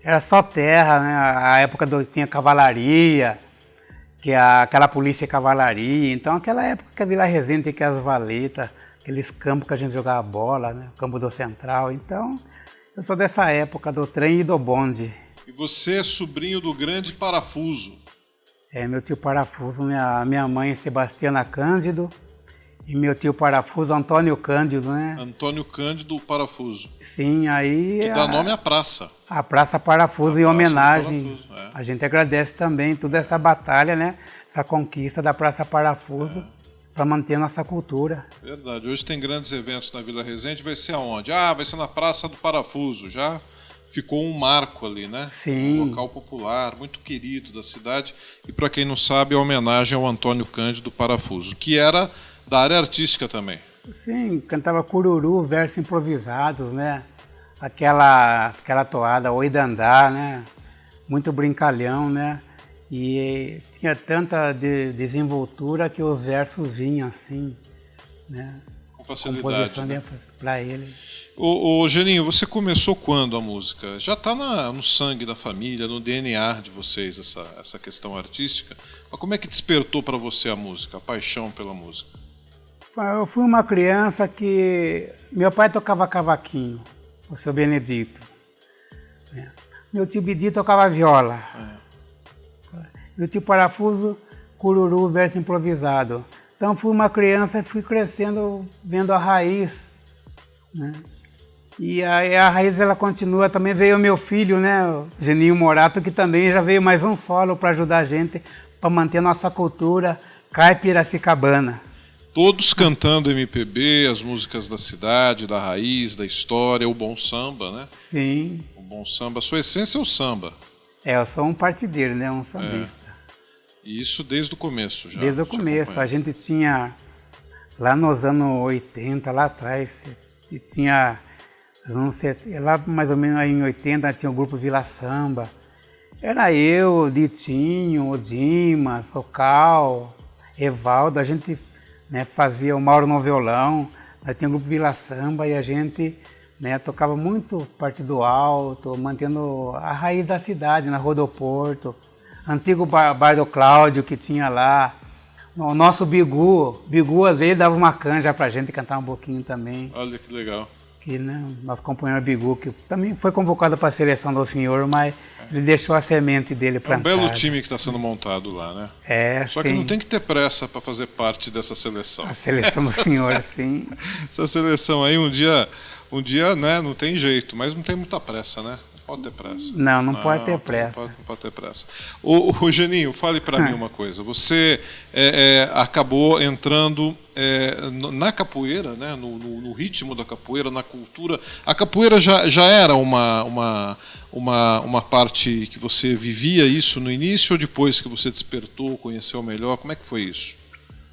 era só terra, né? A época tinha cavalaria, que aquela polícia cavalaria. Então, aquela época que a Vila Resende tinha as valetas, aqueles campos que a gente jogava bola, né? O campo do Central. Então, eu sou dessa época do trem e do bonde. E você é sobrinho do grande Parafuso. É, meu tio Parafuso, né? A minha mãe Sebastiana Cândido e meu tio Parafuso Antônio Cândido, né? Antônio Cândido Parafuso. Sim, aí... Que dá nome à praça. A Praça Parafuso, em homenagem. Parafuso, A gente agradece também toda essa batalha, né? Essa conquista da Praça Parafuso para manter nossa cultura. Verdade. Hoje tem grandes eventos na Vila Resende. Vai ser aonde? Ah, vai ser na Praça do Parafuso. Já ficou um marco ali, né? Sim. Um local popular, muito querido da cidade. E para quem não sabe, é homenagem ao Antônio Cândido Parafuso, que era da área artística também. Sim, cantava cururu, versos improvisados, né? Aquela toada, Oi Dandá, né? Muito brincalhão, né? E tinha tanta desenvoltura que os versos vinham assim, né? Com facilidade, né? Para ele. Ô Geninho, você começou quando a música? Já está no sangue da família, no DNA de vocês, essa questão artística. Mas como é que despertou para você a música, a paixão pela música? Eu fui uma criança que... Meu pai tocava cavaquinho, o seu Benedito. Meu tio Bidi tocava viola. Meu tio Parafuso, cururu, verso improvisado. Então fui uma criança e fui crescendo, vendo a raiz, né? E a raiz ela continua, também veio o meu filho, né, o Geninho Morato, que também já veio mais um solo para ajudar a gente, para manter nossa cultura caipiracicabana. Todos cantando MPB, as músicas da cidade, da raiz, da história, o bom samba, né? Sim. O bom samba, a sua essência é o samba. Eu sou um partideiro, né, um sambista. E isso desde o começo já? Desde o começo. A gente tinha, lá nos anos 80, lá atrás, tinha, lá mais ou menos em 80, tinha o grupo Vila Samba. Era eu, o Ditinho, o Dimas, o Cal, Evaldo, a gente, né, fazia o Mauro no violão, nós tinha o grupo Vila Samba e a gente, né, tocava muito Partido Alto, mantendo a raiz da cidade, na Rodoporto. Antigo bar do Cláudio que tinha lá. O nosso Bigu às vezes dava uma canja pra gente cantar um pouquinho também. Olha que legal. Que, né, nosso companheiro Bigu, que também foi convocado para a seleção do senhor, mas ele deixou a semente dele plantada. É um belo time que está sendo montado lá, né? É, Só sim. que não tem que ter pressa para fazer parte dessa seleção. A seleção do senhor, sim. Essa seleção aí um dia, né, não tem jeito, mas não tem muita pressa, né? Pode ter pressa. Não pode ter pressa. Não pode ter pressa. Ô Geninho, fale para mim uma coisa. Você acabou entrando na capoeira, né? No ritmo da capoeira, na cultura. A capoeira já era uma parte que você vivia isso no início ou depois que você despertou, conheceu melhor? Como é que foi isso?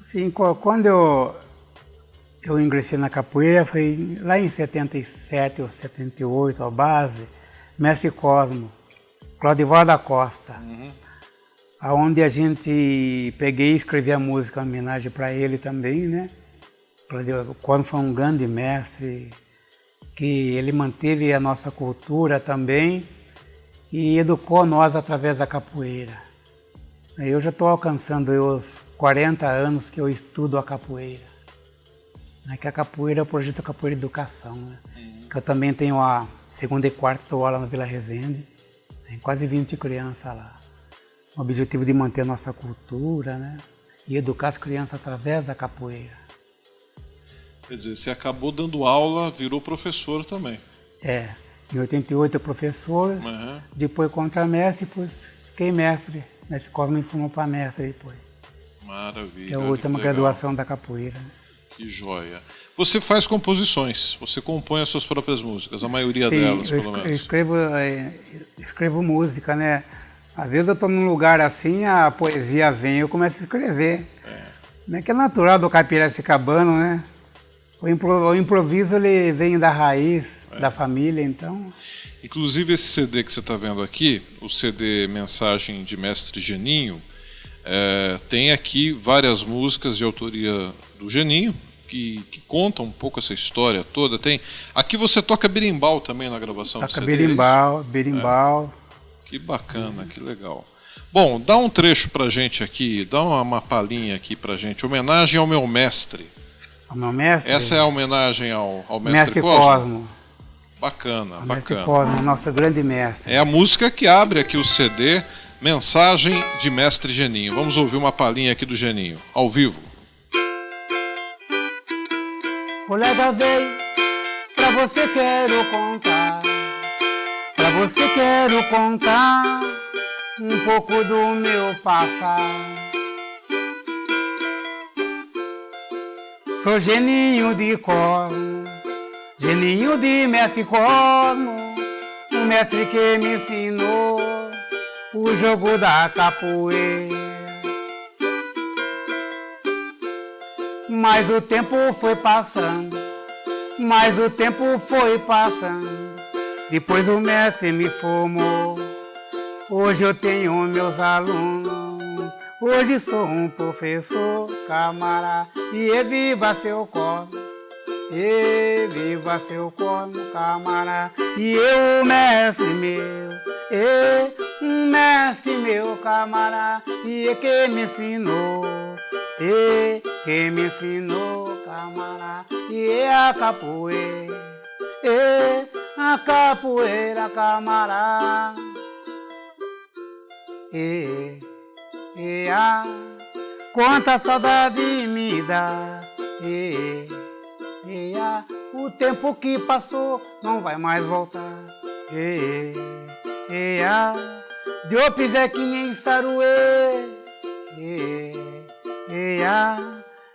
Sim, quando eu ingressei na capoeira, foi lá em 77 ou 78, a base, Mestre Cosmo, Claudival da Costa, aonde a gente peguei e escrevi a música em homenagem para ele também, né? O Cosmo foi um grande mestre, que ele manteve a nossa cultura também e educou nós através da capoeira. Eu já estou alcançando os 40 anos que eu estudo a capoeira. Que a capoeira é o projeto Capoeira Educação, né? Que eu também tenho a segunda e quarta, estou lá na Vila Resende, tem quase 20 crianças lá. O objetivo de manter a nossa cultura, né? E educar as crianças através da capoeira. Quer dizer, você acabou dando aula, virou professor também. Em 88 eu professor, depois contramestre, depois fiquei mestre. Mestre Cosmo me formou para mestre depois. Maravilha. É a última graduação da capoeira. Que joia. Você faz composições, você compõe as suas próprias músicas, a maioria delas, pelo menos. Eu escrevo música, né? Às vezes eu estou num lugar assim, a poesia vem, eu começo a escrever. Né? Que é natural do caipiracicabano, né? O improviso ele vem da raiz, da família, então... Inclusive esse CD que você está vendo aqui, o CD Mensagem de Mestre Geninho, tem aqui várias músicas de autoria do Geninho, que contam um pouco essa história toda. Aqui você toca berimbau também na gravação do CD. Toca berimbau. Que bacana, que legal. Bom, dá um trecho pra gente aqui, dá uma palhinha aqui pra gente. Homenagem ao meu mestre. Ao meu mestre? Essa é a homenagem ao mestre Cosmo? Bacana, bacana. Mestre Cosmo, nosso grande mestre. É a música que abre aqui o CD, Mensagem de Mestre Geninho. Vamos ouvir uma palhinha aqui do Geninho, ao vivo. Colega, vem, pra você quero contar. Pra você quero contar um pouco do meu passado. Sou Geninho de Cosmo, Geninho de Mestre Cosmo, o mestre que me ensinou o jogo da capoeira. Mas o tempo foi passando, depois o mestre me formou. Hoje eu tenho meus alunos, hoje sou um professor, camarada. E viva seu Cosmo, e viva seu Cosmo, camarada. E eu, mestre meu, um mestre meu, camarada. E que me ensinou, camarada. E a capoeira, camarada. Quanta saudade me dá. O tempo que passou não vai mais voltar. Eu pisei aqui em Saruê.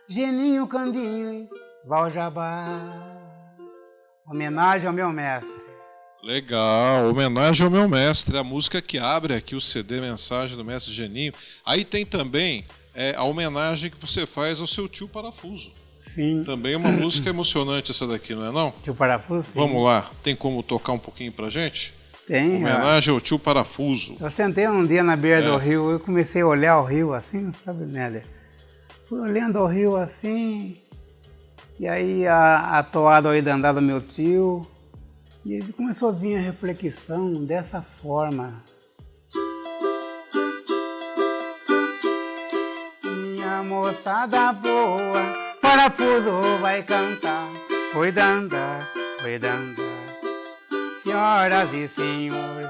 Geninho, Candinho, Valjabá. Homenagem ao meu mestre. Legal, homenagem ao meu mestre, a música que abre aqui o CD Mensagem do Mestre Geninho. Aí tem também a homenagem que você faz ao seu tio Parafuso. Sim. Também uma música emocionante essa daqui, não é não? Tio Parafuso? Sim. Vamos lá, tem como tocar um pouquinho pra gente? Tem. Homenagem ao tio Parafuso. Eu sentei um dia na beira do rio, eu comecei a olhar o rio assim, sabe, Nélia? Fui olhando o rio assim, e aí a toada aí da andada do meu tio, e ele começou a vir a reflexão dessa forma. Minha moçada boa, Parafuso vai cantar. Oi, danda, oi, danda. Senhoras e senhores,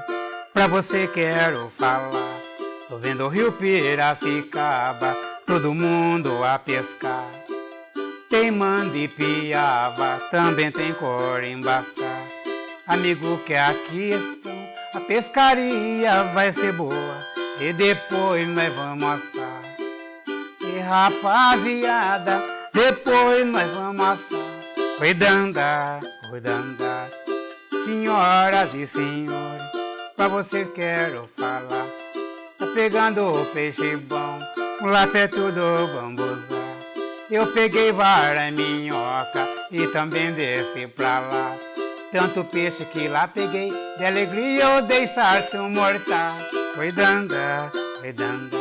pra você quero falar. Tô vendo o rio Piracicaba, todo mundo a pescar. Tem mandipiaba, também tem corimbacá. Amigo que aqui estão, a pescaria vai ser boa, e depois nós vamos assar. E rapaziada, depois nós vamos assar. Oi, danda, oi, danda. Senhoras e senhores, pra vocês quero falar. Tá pegando o peixe bom, lá perto do bambuzá. Eu peguei vara, minhoca e também desci pra lá. Tanto peixe que lá peguei, de alegria eu dei sarto mortal. Oi, danda, oi, danda.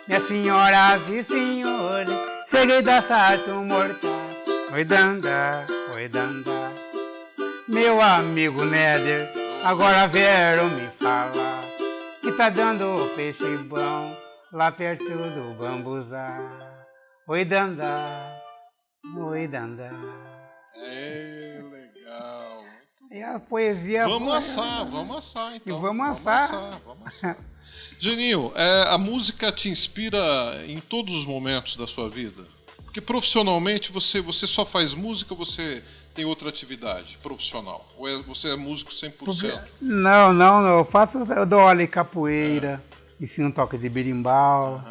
Minhas senhoras e senhores, cheguei da sarto mortal. Oi, danda, oi, danda. Meu amigo Néder, agora vieram me falar que tá dando peixe bom lá perto do bambuzá. Oi, danda, oi, danda. É, legal. E a poesia... Vamos assar então. E vamos assar. Vamos assar. Geninho, a música te inspira em todos os momentos da sua vida? Porque profissionalmente você só faz música, você tem outra atividade profissional? Ou você é músico 100%? Não. Eu dou aula em capoeira, ensino toque de berimbau.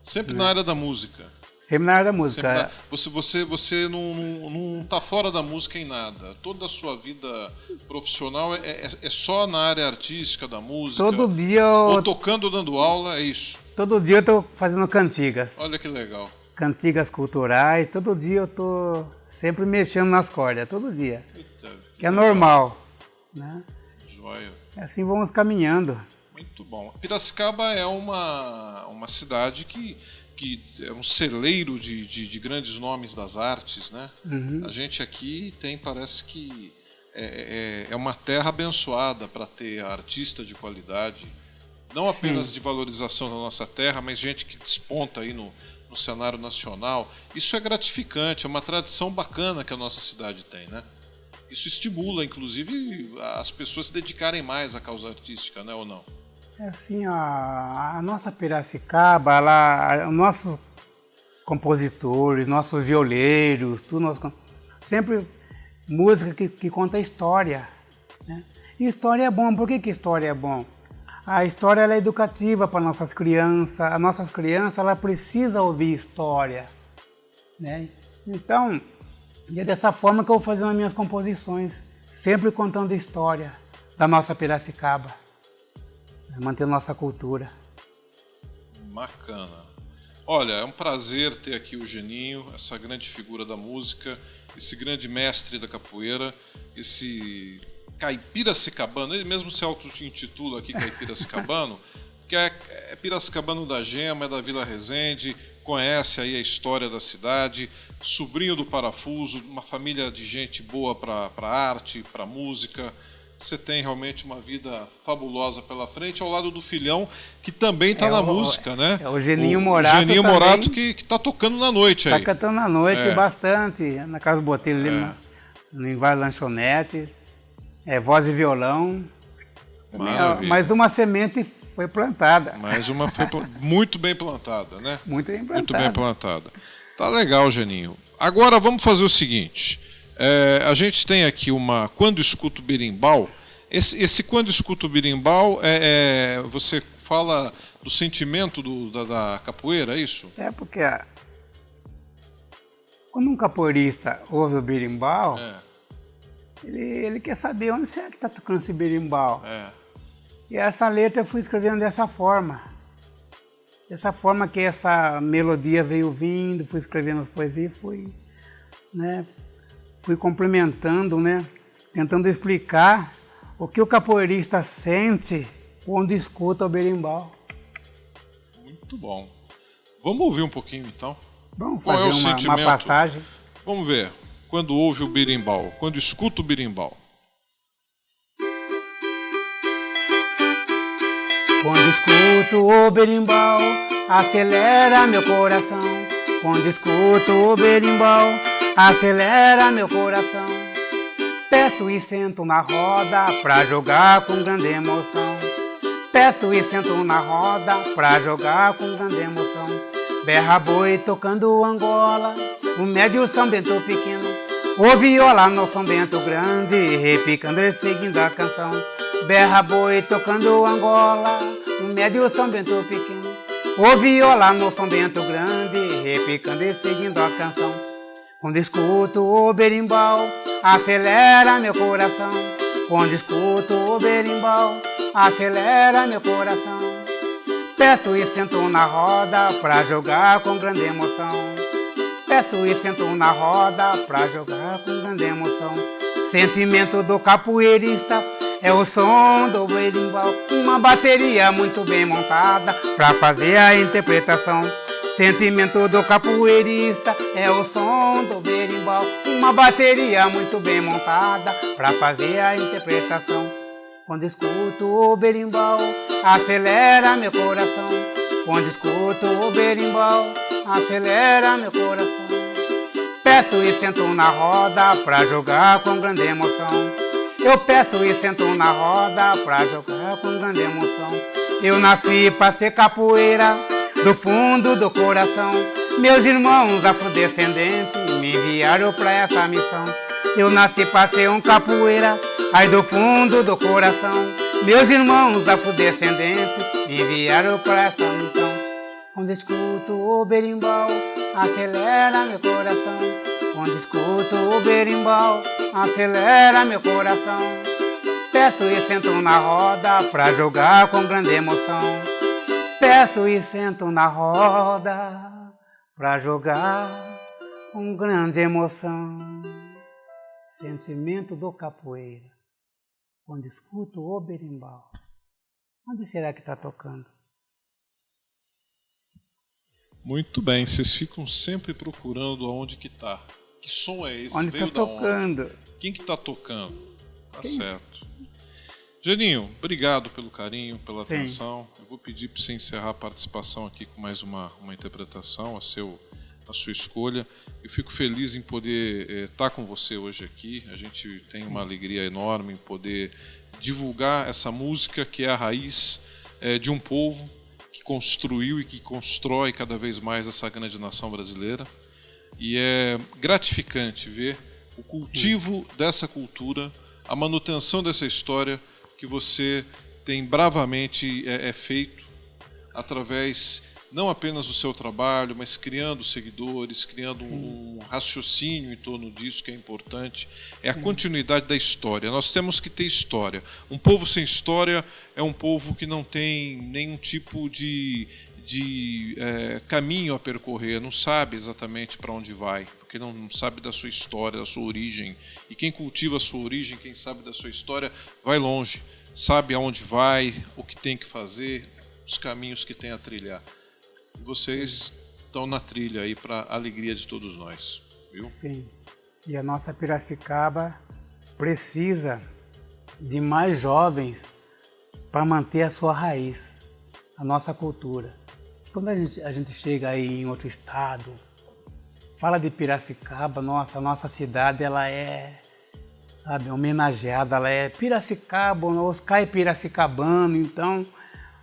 Sempre na área da música? Sempre na área da música. Você não está fora da música em nada. Toda a sua vida profissional é só na área artística da música? Todo dia ou tocando, dando aula, é isso? Todo dia eu estou fazendo cantigas. Olha que legal. Cantigas culturais. Todo dia eu estou sempre mexendo nas cordas, todo dia. Eita, que é normal. Né? Joia. Assim vamos caminhando. Muito bom. Piracicaba é uma cidade que é um celeiro de grandes nomes das artes, né? A gente aqui parece que é uma terra abençoada para ter artista de qualidade, não apenas de valorização da nossa terra, mas gente que desponta aí no cenário nacional. Isso é gratificante, é uma tradição bacana que a nossa cidade tem, né? Isso estimula, inclusive, as pessoas se dedicarem mais à causa artística, né, ou não? É assim, a nossa Piracicaba, nossos compositores, nossos violeiros, sempre música que conta história. Né? E história é bom. Por que história é bom? A história ela é educativa para nossas crianças. As nossas crianças ela precisa ouvir história. Né? Então, é dessa forma que eu vou fazendo as minhas composições, sempre contando a história da nossa Piracicaba. Manter nossa cultura. Bacana. Olha, é um prazer ter aqui o Geninho, essa grande figura da música, esse grande mestre da capoeira, esse caipiracicabano, ele mesmo se auto-intitula aqui caipiracicabano, que é piracicabano da Gema, é da Vila Resende, conhece aí a história da cidade, sobrinho do Parafuso, uma família de gente boa para arte, para música. Você tem realmente uma vida fabulosa pela frente, ao lado do filhão, que também está na música, né? É o Geninho Morato. Geninho Morato que está tocando na noite aí. Está cantando na noite bastante, na Casa do Botelho, no Invar Lanchonete, voz e violão. Maravilha. Mais uma semente foi plantada. Mais uma foi muito bem plantada, né? Muito bem plantada. Muito bem plantada. Tá legal, Geninho. Agora vamos fazer o seguinte. A gente tem aqui Quando Escuto Berimbau. Esse Quando Escuto Berimbau, você fala do sentimento da capoeira, é isso? É porque quando um capoeirista ouve o berimbau, ele quer saber onde é que está tocando esse berimbau. E essa letra eu fui escrevendo dessa forma. Dessa forma que essa melodia veio vindo, fui escrevendo as poesias, fui complementando, tentando explicar o que o capoeirista sente quando escuta o berimbau. Muito bom. Vamos ouvir um pouquinho então? Vamos fazer uma passagem. Vamos ver. Quando ouve o berimbau, quando escuta o berimbau. Quando escuto o berimbau, acelera meu coração. Quando escuto o berimbau, acelera meu coração. Peço e sento na roda pra jogar com grande emoção. Peço e sento na roda pra jogar com grande emoção. Berra boi tocando Angola, o médio São Bento pequeno. O viola no São Bento grande, repicando e seguindo a canção. Berra boi tocando Angola, o médio São Bento pequeno. O viola no São Bento grande, repicando e seguindo a canção. Quando escuto o berimbau, acelera meu coração. Quando escuto o berimbau, acelera meu coração. Peço e sento na roda pra jogar com grande emoção. Peço e sento na roda pra jogar com grande emoção. Sentimento do capoeirista é o som do berimbau. Uma bateria muito bem montada pra fazer a interpretação. Sentimento do capoeirista é o som do berimbau. Uma bateria muito bem montada pra fazer a interpretação. Quando escuto o berimbau, acelera meu coração. Quando escuto o berimbau, acelera meu coração. Peço e sento na roda pra jogar com grande emoção. Eu peço e sento na roda pra jogar com grande emoção. Eu nasci pra ser capoeira do fundo do coração. Meus irmãos afrodescendentes me enviaram pra essa missão. Eu nasci pra ser um capoeira, aí do fundo do coração. Meus irmãos afrodescendentes me enviaram pra essa missão. Quando escuto o berimbau, acelera meu coração. Quando escuto o berimbau, acelera meu coração. Peço e sento na roda pra jogar com grande emoção. Peço e sento na roda pra jogar com grande emoção. Sentimento do capoeira. Quando escuto o berimbau. Onde será que está tocando? Muito bem, vocês ficam sempre procurando aonde que tá. Que som é esse? Onde Veio está tocando? Onde? Quem que tá tocando? Tá certo. Geninho, obrigado pelo carinho, pela atenção. Eu vou pedir para você encerrar a participação aqui com mais uma interpretação, a sua escolha. Eu fico feliz em poder estar com você hoje aqui. A gente tem uma alegria enorme em poder divulgar essa música que é a raiz de um povo que construiu e que constrói cada vez mais essa grande nação brasileira. E é gratificante ver o cultivo dessa cultura, a manutenção dessa história que você tem bravamente feito através não apenas do seu trabalho, mas criando seguidores, criando um raciocínio em torno disso que é importante. É a continuidade da história. Nós temos que ter história. Um povo sem história é um povo que não tem nenhum tipo de caminho a percorrer, não sabe exatamente para onde vai, porque não sabe da sua história, da sua origem. E quem cultiva a sua origem, quem sabe da sua história, vai longe, sabe aonde vai, o que tem que fazer, os caminhos que tem a trilhar. E vocês estão na trilha aí para a alegria de todos nós, viu? Sim. E a nossa Piracicaba precisa de mais jovens para manter a sua raiz, a nossa cultura. Quando a gente chega aí em outro estado, fala de Piracicaba, a nossa cidade, ela é, sabe, homenageada, ela é Piracicaba, os caipiracicabanos, então,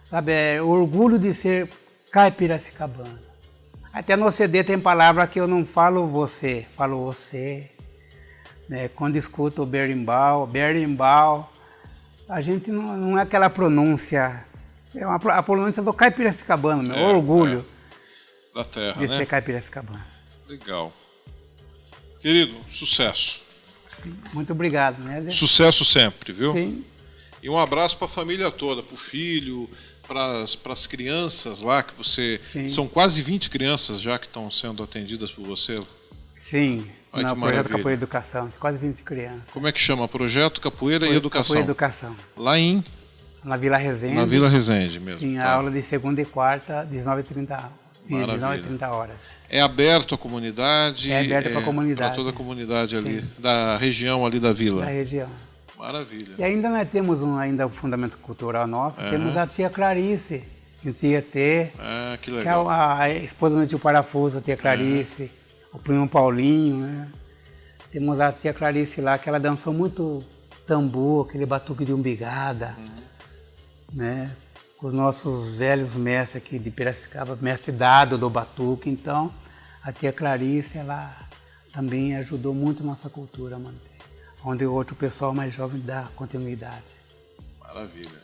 sabe, é orgulho de ser caipiracicabano. Até no CD tem palavra que eu não falo você, falo você. Né? Quando escuto o berimbau, a gente não é aquela pronúncia, é a pronúncia do caipiracicabano, meu orgulho da terra, de né? ser caipiracicabano. Legal. Querido, sucesso. Sim, muito obrigado, né? Sucesso sempre, viu? Sim. E um abraço para a família toda, para o filho, para as crianças lá, que você... Sim. São quase 20 crianças já que estão sendo atendidas por você. Sim, Olha no que projeto maravilha. Capoeira e Educação, quase 20 crianças. Como é que chama? Projeto Capoeira e Educação. Capoeira e Educação. Lá em... Na Vila Resende. Na Vila Resende mesmo. Sim, tá. a aula de segunda e quarta, 19h30 horas. É aberto à comunidade? É aberto para a comunidade. Para toda a comunidade ali, da região ali da vila? Da região. Maravilha. E ainda nós temos um fundamento cultural nosso, temos a tia Clarice, em Tietê, Ah, que que é legal. a esposa do tio Parafuso, a tia Clarice, o primo Paulinho, né? Temos a tia Clarice lá, que ela dançou muito tambor, aquele batuque de umbigada, né? Com os nossos velhos mestres aqui de Piracicaba, mestre Dado do batuque. Então, a tia Clarice, ela também ajudou muito a nossa cultura a manter, onde o outro pessoal mais jovem dá continuidade. Maravilha.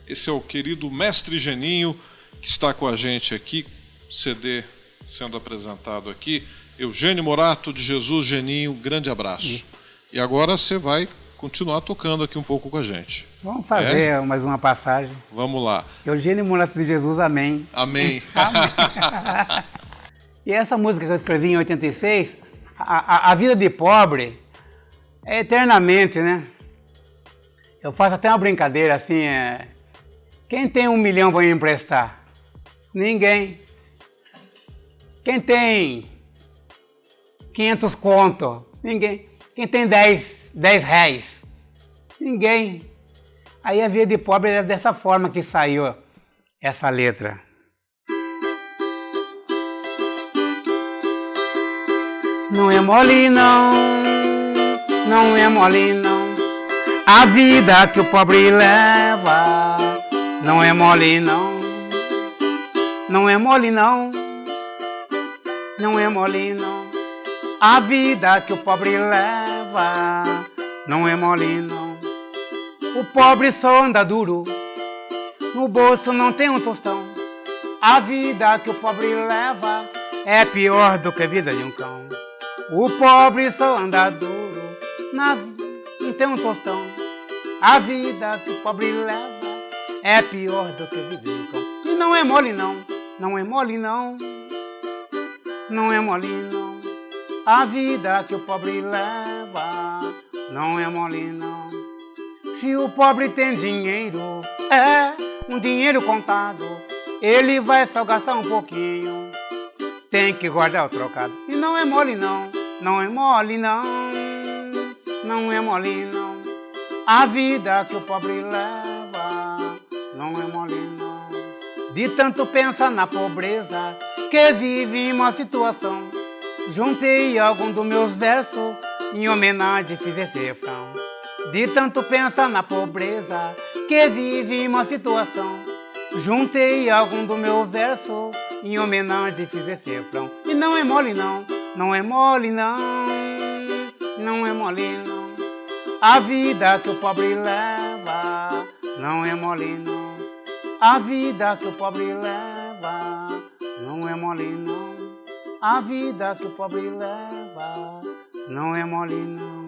Esse é o querido Mestre Geninho, que está com a gente aqui, CD sendo apresentado aqui. Eugênio Morato de Jesus Geninho, grande abraço. E agora você vai continuar tocando aqui um pouco com a gente. Vamos fazer mais uma passagem. Vamos lá. Eugênio Morato de Jesus, amém. Amém. E essa música que eu escrevi em 86, a vida de pobre é eternamente, né? Eu faço até uma brincadeira assim, quem tem 1 milhão vai me emprestar? Ninguém. Quem tem 500 conto? Ninguém. Quem tem 10 reais? Ninguém. Aí a vida de pobre é dessa forma que saiu essa letra. Não é mole não, não é mole não, a vida que o pobre leva. Não é mole não, não é mole não, não é mole não, a vida que o pobre leva. leva não é mole não. O pobre só anda duro, no bolso não tem um tostão. A vida que o pobre leva é pior do que a vida de um cão. O pobre só anda duro, não tem um tostão. A vida que o pobre leva é pior do que a vida de um cão. E não é mole não, não é mole não, não é mole não. A vida que o pobre leva não é mole não. Se o pobre tem dinheiro, um dinheiro contado, ele vai só gastar um pouquinho, tem que guardar o trocado. E não é mole não, não é mole não, não é mole não. A vida que o pobre leva não é mole não. De tanto pensar na pobreza que vive em uma situação, juntei algum dos meus versos em homenagem fiz esse refrão. De tanto pensar na pobreza que vive em uma situação, juntei algum do meu verso em homenagem fiz esse refrão. E não é mole não, não é mole não, não é mole não. A vida que o pobre leva não é mole não. A vida que o pobre leva não é mole não. A vida que o pobre leva não é mole não.